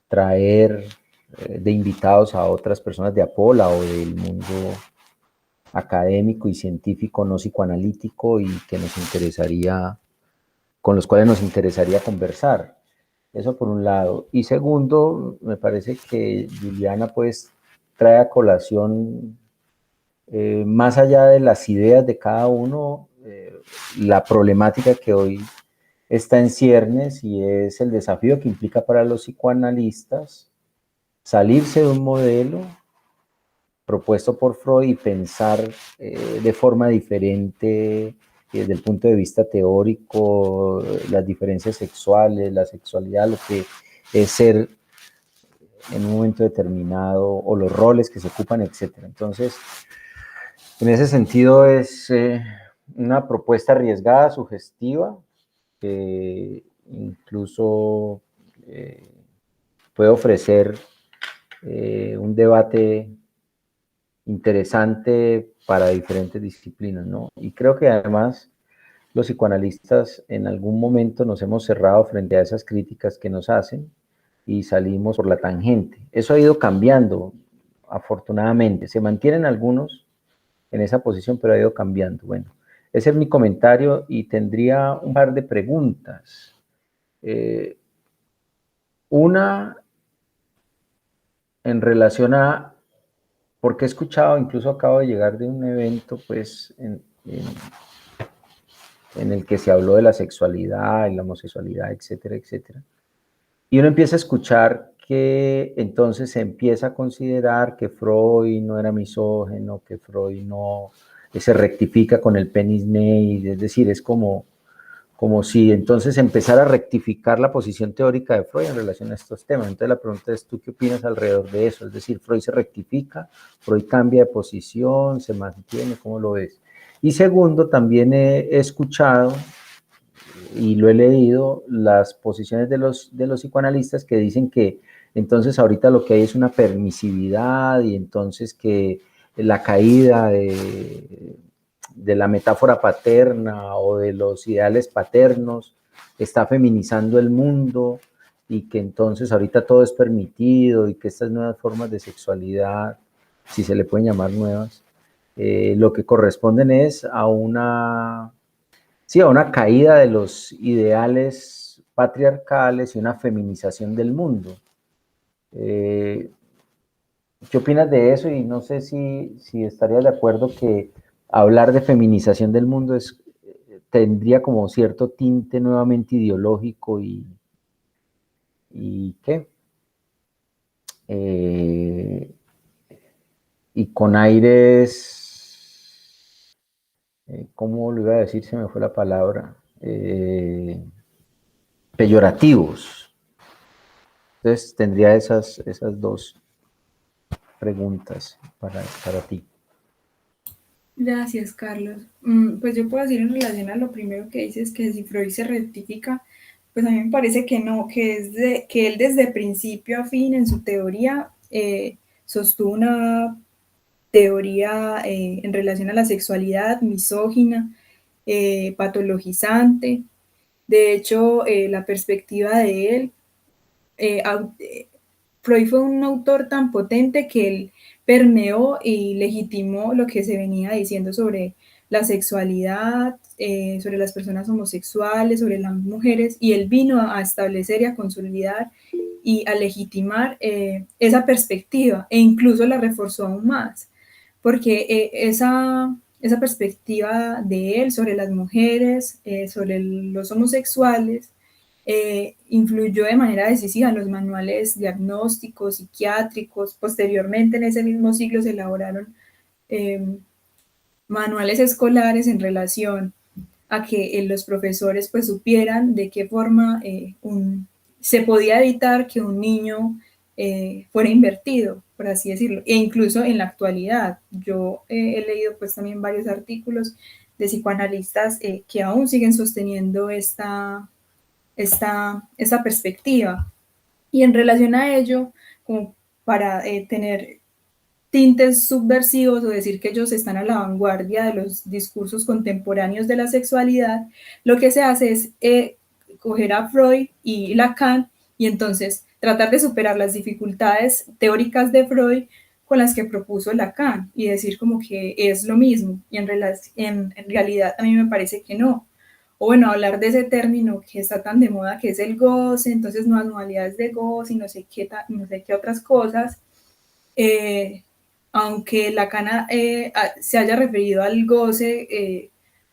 traer de invitados a otras personas de Apola o del mundo académico y científico no psicoanalítico y que con los cuales nos interesaría conversar. Eso por un lado. Y segundo, me parece que Juliana pues trae a colación, más allá de las ideas de cada uno, la problemática que hoy está en ciernes y es el desafío que implica para los psicoanalistas salirse de un modelo propuesto por Freud y pensar de forma diferente desde el punto de vista teórico, las diferencias sexuales, la sexualidad, lo que es ser en un momento determinado o los roles que se ocupan, etc. Entonces, en ese sentido es una propuesta arriesgada, sugestiva, que incluso puede ofrecer un debate interesante para diferentes disciplinas, ¿no? Y creo que además los psicoanalistas en algún momento nos hemos cerrado frente a esas críticas que nos hacen y salimos por la tangente. Eso ha ido cambiando, afortunadamente. Se mantienen algunos en esa posición, pero ha ido cambiando. Bueno, ese es mi comentario y tendría un par de preguntas. Una en relación a, porque he escuchado, incluso acabo de llegar de un evento, pues, en el que se habló de la sexualidad y la homosexualidad, etcétera, etcétera. Y uno empieza a escuchar que entonces se empieza a considerar que Freud no era misógino, que Freud no se rectifica con el penis made, es decir, es como si entonces empezara a rectificar la posición teórica de Freud en relación a estos temas. Entonces la pregunta es, ¿tú qué opinas alrededor de eso? Es decir, ¿Freud se rectifica? ¿Freud cambia de posición? ¿Se mantiene? ¿Cómo lo ves? Y segundo, también he escuchado y lo he leído, las posiciones de los psicoanalistas que dicen que entonces ahorita lo que hay es una permisividad y entonces que la caída de la metáfora paterna o de los ideales paternos está feminizando el mundo y que entonces ahorita todo es permitido y que estas nuevas formas de sexualidad, si se le pueden llamar nuevas, lo que corresponden es a una caída de los ideales patriarcales y una feminización del mundo. ¿Qué opinas de eso? Y no sé si estarías de acuerdo que hablar de feminización del mundo tendría como cierto tinte nuevamente ideológico y ¿qué? Y con aires, ¿cómo lo iba a decir? Se me fue la palabra. Peyorativos. Entonces tendría esas dos preguntas para ti. Gracias, Carlos. Pues yo puedo decir en relación a lo primero que dices, que si Freud se rectifica, pues a mí me parece que no, que él desde principio a fin en su teoría sostuvo una teoría en relación a la sexualidad misógina, patologizante. De hecho, la perspectiva de él, Freud fue un autor tan potente que él permeó y legitimó lo que se venía diciendo sobre la sexualidad, sobre las personas homosexuales, sobre las mujeres, y él vino a establecer y a consolidar y a legitimar esa perspectiva, e incluso la reforzó aún más, porque esa perspectiva de él sobre las mujeres, sobre los homosexuales, influyó de manera decisiva en los manuales diagnósticos, psiquiátricos. Posteriormente, en ese mismo siglo, se elaboraron manuales escolares en relación a que los profesores pues supieran de qué forma se podía evitar que un niño fuera invertido, por así decirlo, e incluso en la actualidad. Yo he leído pues también varios artículos de psicoanalistas que aún siguen sosteniendo esta perspectiva. Y en relación a ello, como para tener tintes subversivos o decir que ellos están a la vanguardia de los discursos contemporáneos de la sexualidad, lo que se hace es coger a Freud y Lacan y entonces tratar de superar las dificultades teóricas de Freud con las que propuso Lacan y decir como que es lo mismo y en realidad a mí me parece que no. O bueno, hablar de ese término que está tan de moda que es el goce, entonces nuevas modalidades de goce y no sé qué otras cosas. Aunque Lacan se haya referido al goce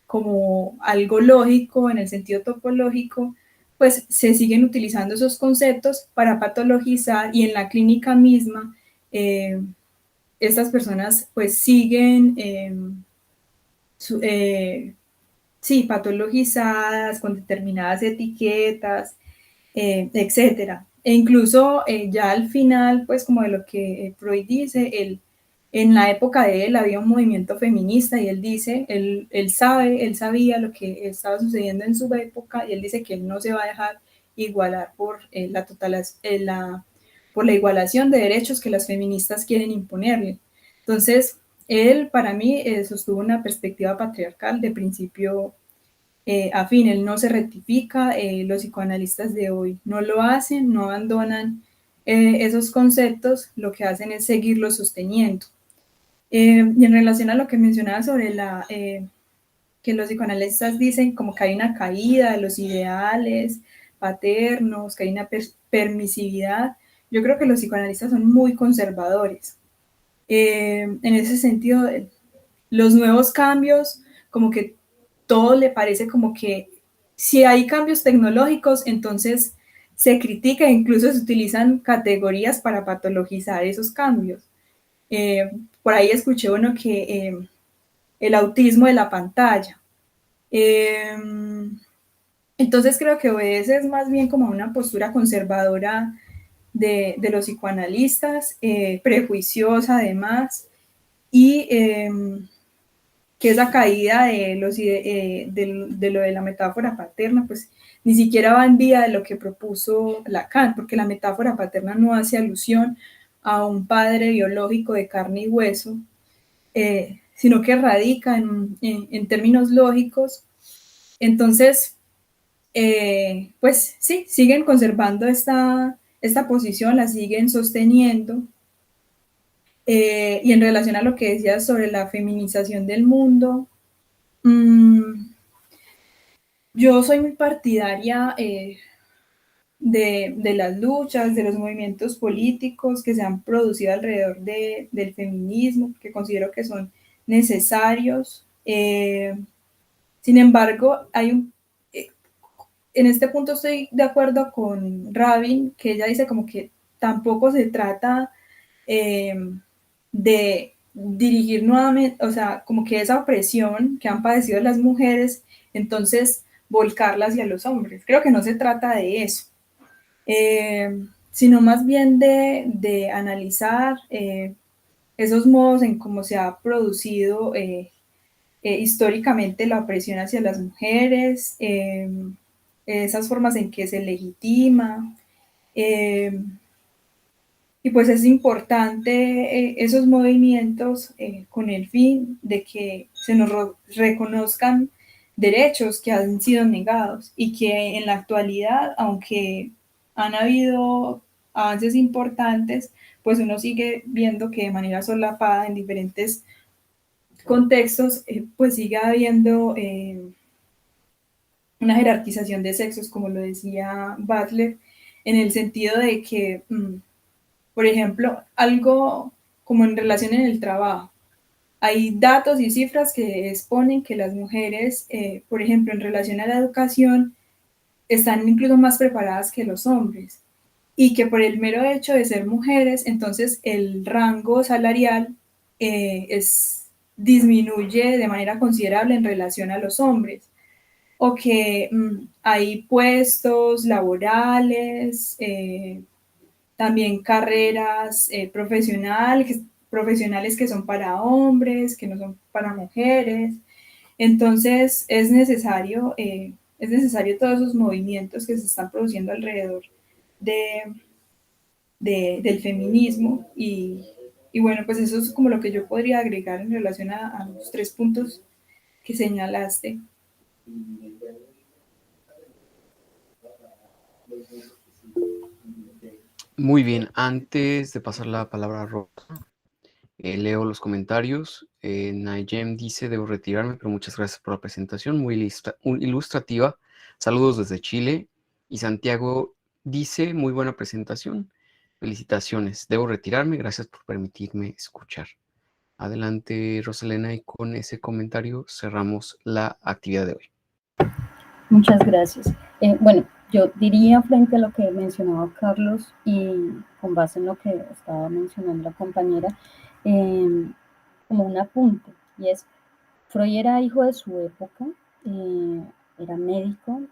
como algo lógico en el sentido topológico, pues se siguen utilizando esos conceptos para patologizar y en la clínica misma estas personas pues siguen sí, patologizadas con determinadas etiquetas, etcétera. E incluso ya al final, pues como de lo que Freud dice, en la época de él había un movimiento feminista y él dice, él sabía lo que estaba sucediendo en su época y él dice que él no se va a dejar igualar por por la igualación de derechos que las feministas quieren imponerle. Entonces, él para mí sostuvo una perspectiva patriarcal de principio a fin, él no se rectifica, los psicoanalistas de hoy no lo hacen, no abandonan esos conceptos, lo que hacen es seguirlos sosteniendo. Y en relación a lo que mencionaba sobre que los psicoanalistas dicen como que hay una caída de los ideales paternos, que hay una permisividad, yo creo que los psicoanalistas son muy conservadores. En ese sentido, los nuevos cambios, como que todo le parece como que si hay cambios tecnológicos, entonces se critica e incluso se utilizan categorías para patologizar esos cambios. Por ahí escuché uno que el autismo de la pantalla. Entonces creo que obedece es más bien como una postura conservadora de los psicoanalistas, prejuiciosa además, y que esa caída de lo de la metáfora paterna, pues ni siquiera va en vía de lo que propuso Lacan, porque la metáfora paterna no hace alusión a un padre biológico de carne y hueso, sino que radica en términos lógicos. Entonces, pues sí, siguen conservando esta posición, la siguen sosteniendo. Y en relación a lo que decías sobre la feminización del mundo, yo soy muy partidaria de las luchas, de los movimientos políticos que se han producido alrededor del feminismo, que considero que son necesarios. Sin embargo, en este punto estoy de acuerdo con Rabin, que ella dice como que tampoco se trata de dirigir nuevamente, o sea, como que esa opresión que han padecido las mujeres, entonces volcarla hacia los hombres. Creo que no se trata de eso, sino más bien de analizar esos modos en cómo se ha producido históricamente la opresión hacia las mujeres, esas formas en que se legitima. Y pues es importante esos movimientos con el fin de que se nos reconozcan derechos que han sido negados y que en la actualidad, aunque han habido avances importantes, pues uno sigue viendo que de manera solapada en diferentes contextos, pues sigue habiendo una jerarquización de sexos, como lo decía Butler, en el sentido de que, por ejemplo, algo como en relación en el trabajo, hay datos y cifras que exponen que las mujeres, por ejemplo, en relación a la educación, están incluso más preparadas que los hombres y que por el mero hecho de ser mujeres, entonces el rango salarial disminuye de manera considerable en relación a los hombres. O que hay puestos laborales, también carreras profesionales que son para hombres, que no son para mujeres. Entonces es necesario todos esos movimientos que se están produciendo alrededor de, del feminismo y bueno, pues eso es como lo que yo podría agregar en relación a los 3 puntos que señalaste. Muy bien, antes de pasar la palabra a Rosa, leo los comentarios. Nayem dice, debo retirarme, pero muchas gracias por la presentación, muy ilustrativa. Saludos desde Chile. Y Santiago dice, muy buena presentación. Felicitaciones, debo retirarme, gracias por permitirme escuchar. Adelante, Roselena, y con ese comentario cerramos la actividad de hoy. Muchas gracias. Bueno, yo diría frente a lo que mencionaba Carlos y con base en lo que estaba mencionando la compañera, como un apunte, y es, Freud era hijo de su época, era médico,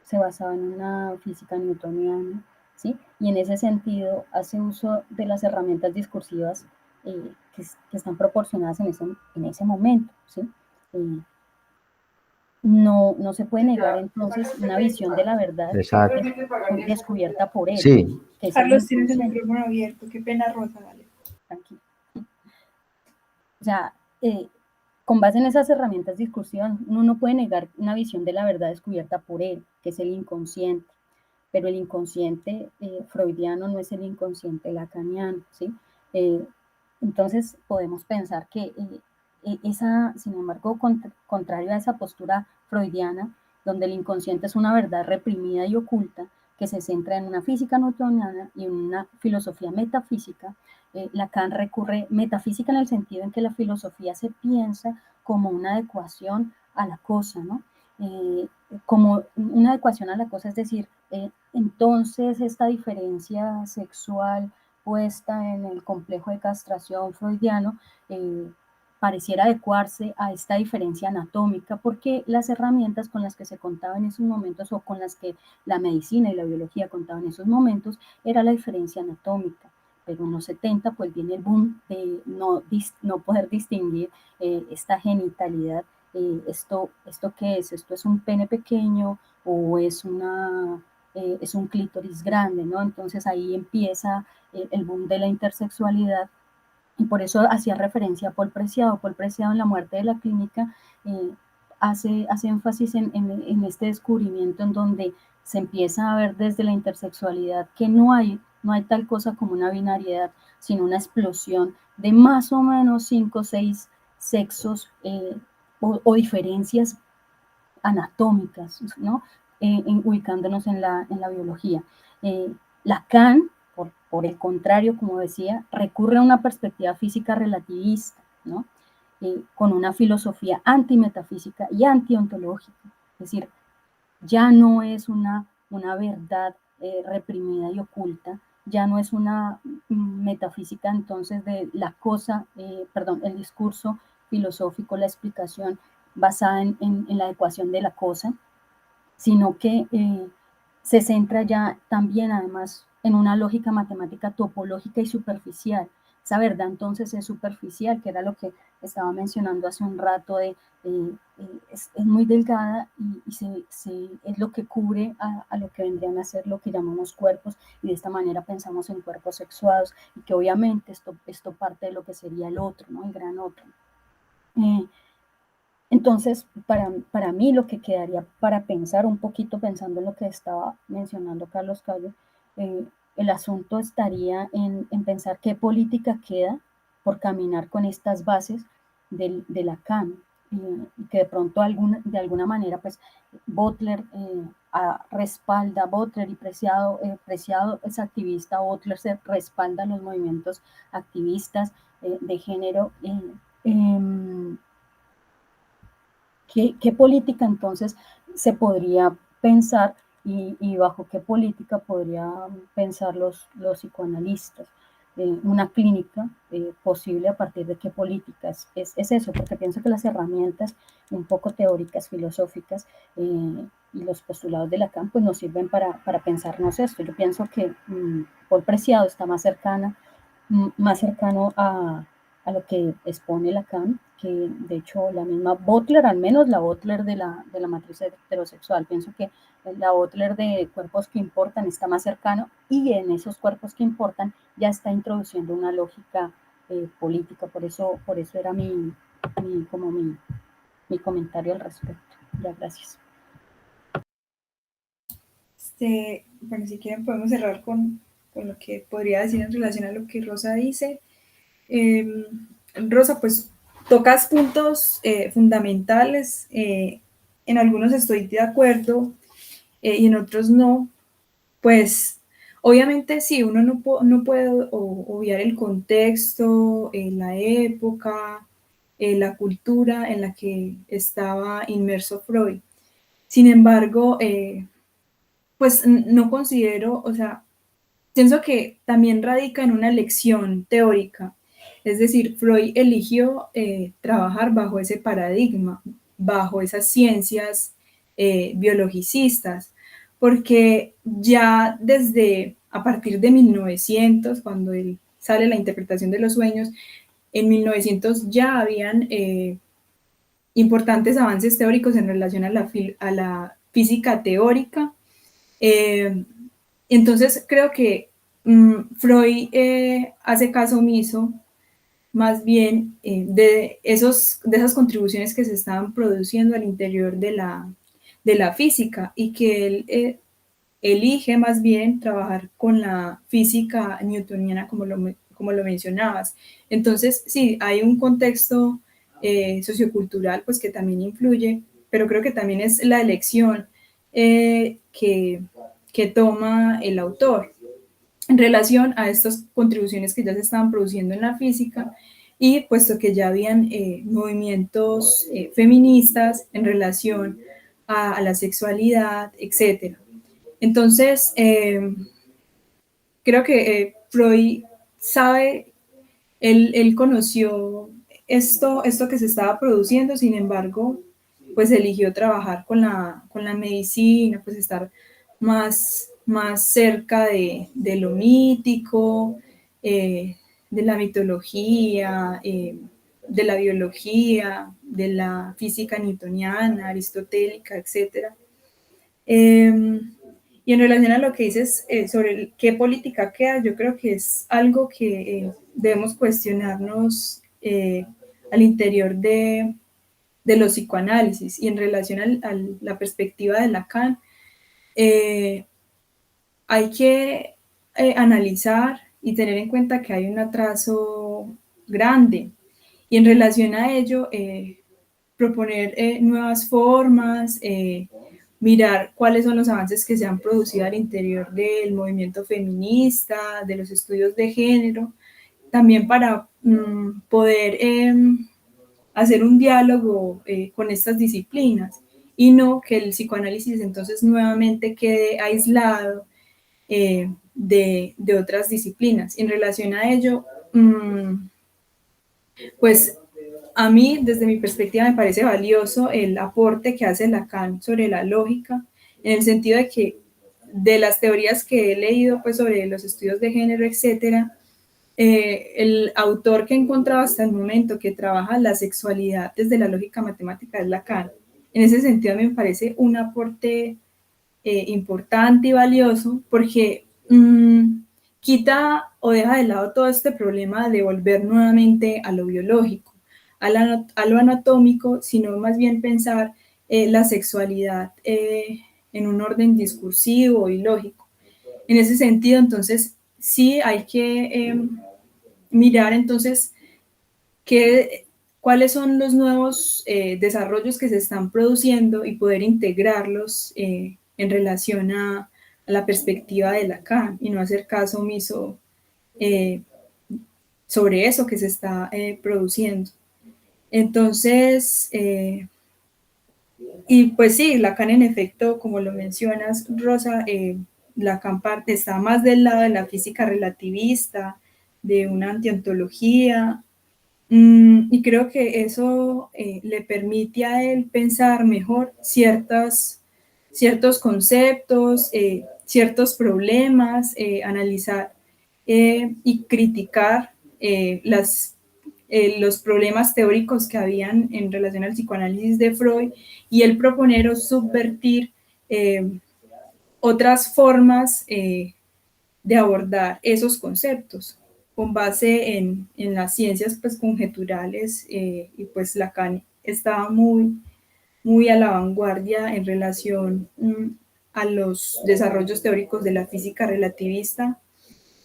se basaba en una física newtoniana, ¿sí? Y en ese sentido hace uso de las herramientas discursivas que están proporcionadas en ese momento, ¿sí? No se puede negar entonces una visión de la verdad descubierta por él. Sí. Que es Carlos, tienes el micrófono abierto, qué pena, Rosa, dale. Tranquilo. O sea, con base en esas herramientas discursivas, uno no puede negar una visión de la verdad descubierta por él, que es el inconsciente. Pero el inconsciente freudiano no es el inconsciente lacaniano, ¿sí? Entonces podemos pensar que sin embargo, contrario a esa postura freudiana, donde el inconsciente es una verdad reprimida y oculta, que se centra en una física newtoniana y en una filosofía metafísica, Lacan recurre metafísica en el sentido en que la filosofía se piensa como una adecuación a la cosa, ¿no? Como una adecuación a la cosa, es decir, entonces esta diferencia sexual puesta en el complejo de castración freudiano pareciera adecuarse a esta diferencia anatómica, porque las herramientas con las que se contaba en esos momentos o con las que la medicina y la biología contaban en esos momentos era la diferencia anatómica. Pero en los 70 pues viene el boom de no poder distinguir esta genitalidad. ¿Esto qué es? ¿Esto es un pene pequeño o es un clítoris grande, ¿no? Entonces ahí empieza el boom de la intersexualidad y por eso hacía referencia a Paul Preciado. Paul Preciado en La muerte de la clínica hace énfasis en este descubrimiento en donde se empieza a ver desde la intersexualidad que no hay tal cosa como una binariedad, sino una explosión de más o menos 5 o 6 sexos o diferencias anatómicas, ¿no? Ubicándonos en la biología. Lacan, por el contrario, como decía, recurre a una perspectiva física relativista, ¿no? Con una filosofía antimetafísica y antiontológica. Es decir, ya no es una verdad reprimida y oculta, ya no es una metafísica entonces de la cosa, el discurso filosófico, la explicación basada en la adecuación de la cosa, sino que se centra ya también además en una lógica matemática topológica y superficial. Esa verdad entonces es superficial, que era lo que estaba mencionando hace un rato, es muy delgada y es lo que cubre a lo que vendrían a ser lo que llamamos cuerpos, y de esta manera pensamos en cuerpos sexuados, y que obviamente esto parte de lo que sería el otro, ¿no? El gran otro. Entonces, para mí lo que quedaría para pensar un poquito, pensando en lo que estaba mencionando Carlos Callo, el asunto estaría en pensar qué política queda por caminar con estas bases de Lacan, y que de pronto de alguna manera pues Butler respalda, Butler y Preciado es activista, Butler se respalda en los movimientos activistas de género. ¿Qué política entonces se podría pensar y bajo qué política podrían pensar los psicoanalistas? Una clínica posible a partir de qué políticas. Es eso, porque pienso que las herramientas un poco teóricas, filosóficas y los postulados de Lacan pues nos sirven para pensarnos esto. Yo pienso que Paul Preciado está más cercano a lo que expone Lacan, que de hecho la misma Butler, al menos la Butler de la matriz heterosexual, pienso que la Butler de cuerpos que importan está más cercano, y en esos cuerpos que importan ya está introduciendo una lógica política. Por eso era mi comentario al respecto. Ya, gracias. Bueno, si quieren podemos cerrar con lo que podría decir en relación a lo que Rosa dice. Rosa, pues tocas puntos fundamentales. En algunos estoy de acuerdo y en otros no. Pues obviamente sí, uno no puede obviar el contexto, la época, la cultura en la que estaba inmerso Freud. Sin embargo, pues no considero, o sea, pienso que también radica en una lección teórica. Es decir, Freud eligió trabajar bajo ese paradigma, bajo esas ciencias biologicistas, porque ya desde a partir de 1900, cuando él sale la interpretación de los sueños, en 1900 ya habían importantes avances teóricos en relación a la física teórica. Entonces creo que Freud hace caso omiso más bien de esas contribuciones que se estaban produciendo al interior de la física, y que él elige más bien trabajar con la física newtoniana, como lo mencionabas. Entonces, sí, hay un contexto sociocultural pues, que también influye, pero creo que también es la elección que toma el autor en relación a estas contribuciones que ya se estaban produciendo en la física, y puesto que ya habían movimientos feministas en relación a la sexualidad, etc. Entonces, creo que Freud sabe, él conoció esto que se estaba produciendo. Sin embargo, pues eligió trabajar con la medicina, pues estar más cerca de lo mítico, de la mitología, de la biología, de la física newtoniana, aristotélica, etc. Y en relación a lo que dices sobre qué política queda, yo creo que es algo que debemos cuestionarnos al interior de los psicoanálisis, y en relación a la perspectiva de Lacan. Hay que analizar y tener en cuenta que hay un atraso grande, y en relación a ello proponer nuevas formas, mirar cuáles son los avances que se han producido al interior del movimiento feminista, de los estudios de género, también para poder hacer un diálogo con estas disciplinas, y no que el psicoanálisis entonces nuevamente quede aislado de otras disciplinas. En relación a ello, pues a mí, desde mi perspectiva, me parece valioso el aporte que hace Lacan sobre la lógica, en el sentido de que de las teorías que he leído pues, sobre los estudios de género, etcétera, el autor que he encontrado hasta el momento que trabaja la sexualidad desde la lógica matemática es Lacan. En ese sentido, me parece un aporte importante y valioso, porque quita o deja de lado todo este problema de volver nuevamente a lo biológico, a lo anatómico, sino más bien pensar la sexualidad en un orden discursivo y lógico. En ese sentido, entonces, sí hay que mirar entonces cuáles son los nuevos desarrollos que se están produciendo y poder integrarlos en relación a la perspectiva de Lacan y no hacer caso omiso sobre eso que se está produciendo. Entonces, y pues sí, Lacan en efecto, como lo mencionas, Rosa, Lacan está más del lado de la física relativista, de una antiontología, y creo que eso le permite a él pensar mejor ciertos conceptos, ciertos problemas, analizar y criticar los problemas teóricos que habían en relación al psicoanálisis de Freud y el proponer o subvertir otras formas de abordar esos conceptos con base en las ciencias pues conjeturales y pues Lacan estaba muy a la vanguardia en relación a los desarrollos teóricos de la física relativista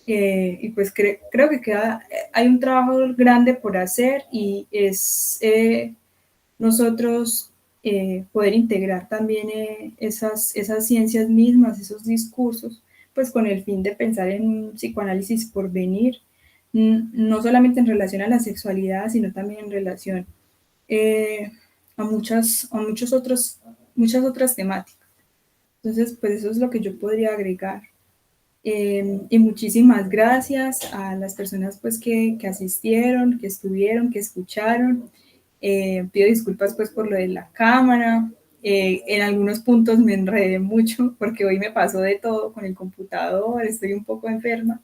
y pues creo que hay un trabajo grande por hacer y es nosotros poder integrar también esas ciencias mismas, esos discursos, pues con el fin de pensar en un psicoanálisis por venir, no solamente en relación a la sexualidad, sino también en relación a muchas otras temáticas. Entonces, pues eso es lo que yo podría agregar. Y muchísimas gracias a las personas pues que asistieron, que estuvieron, que escucharon. Pido disculpas pues por lo de la cámara. En algunos puntos me enredé mucho porque hoy me pasó de todo con el computador, estoy un poco enferma.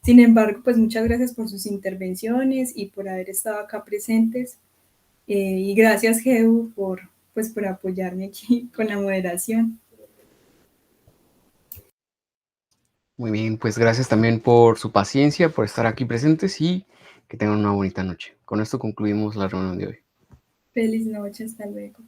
Sin embargo, pues muchas gracias por sus intervenciones y por haber estado acá presentes. Y gracias, Geu, por apoyarme aquí con la moderación. Muy bien, pues gracias también por su paciencia, por estar aquí presentes y que tengan una bonita noche. Con esto concluimos la reunión de hoy. Feliz noche, hasta luego.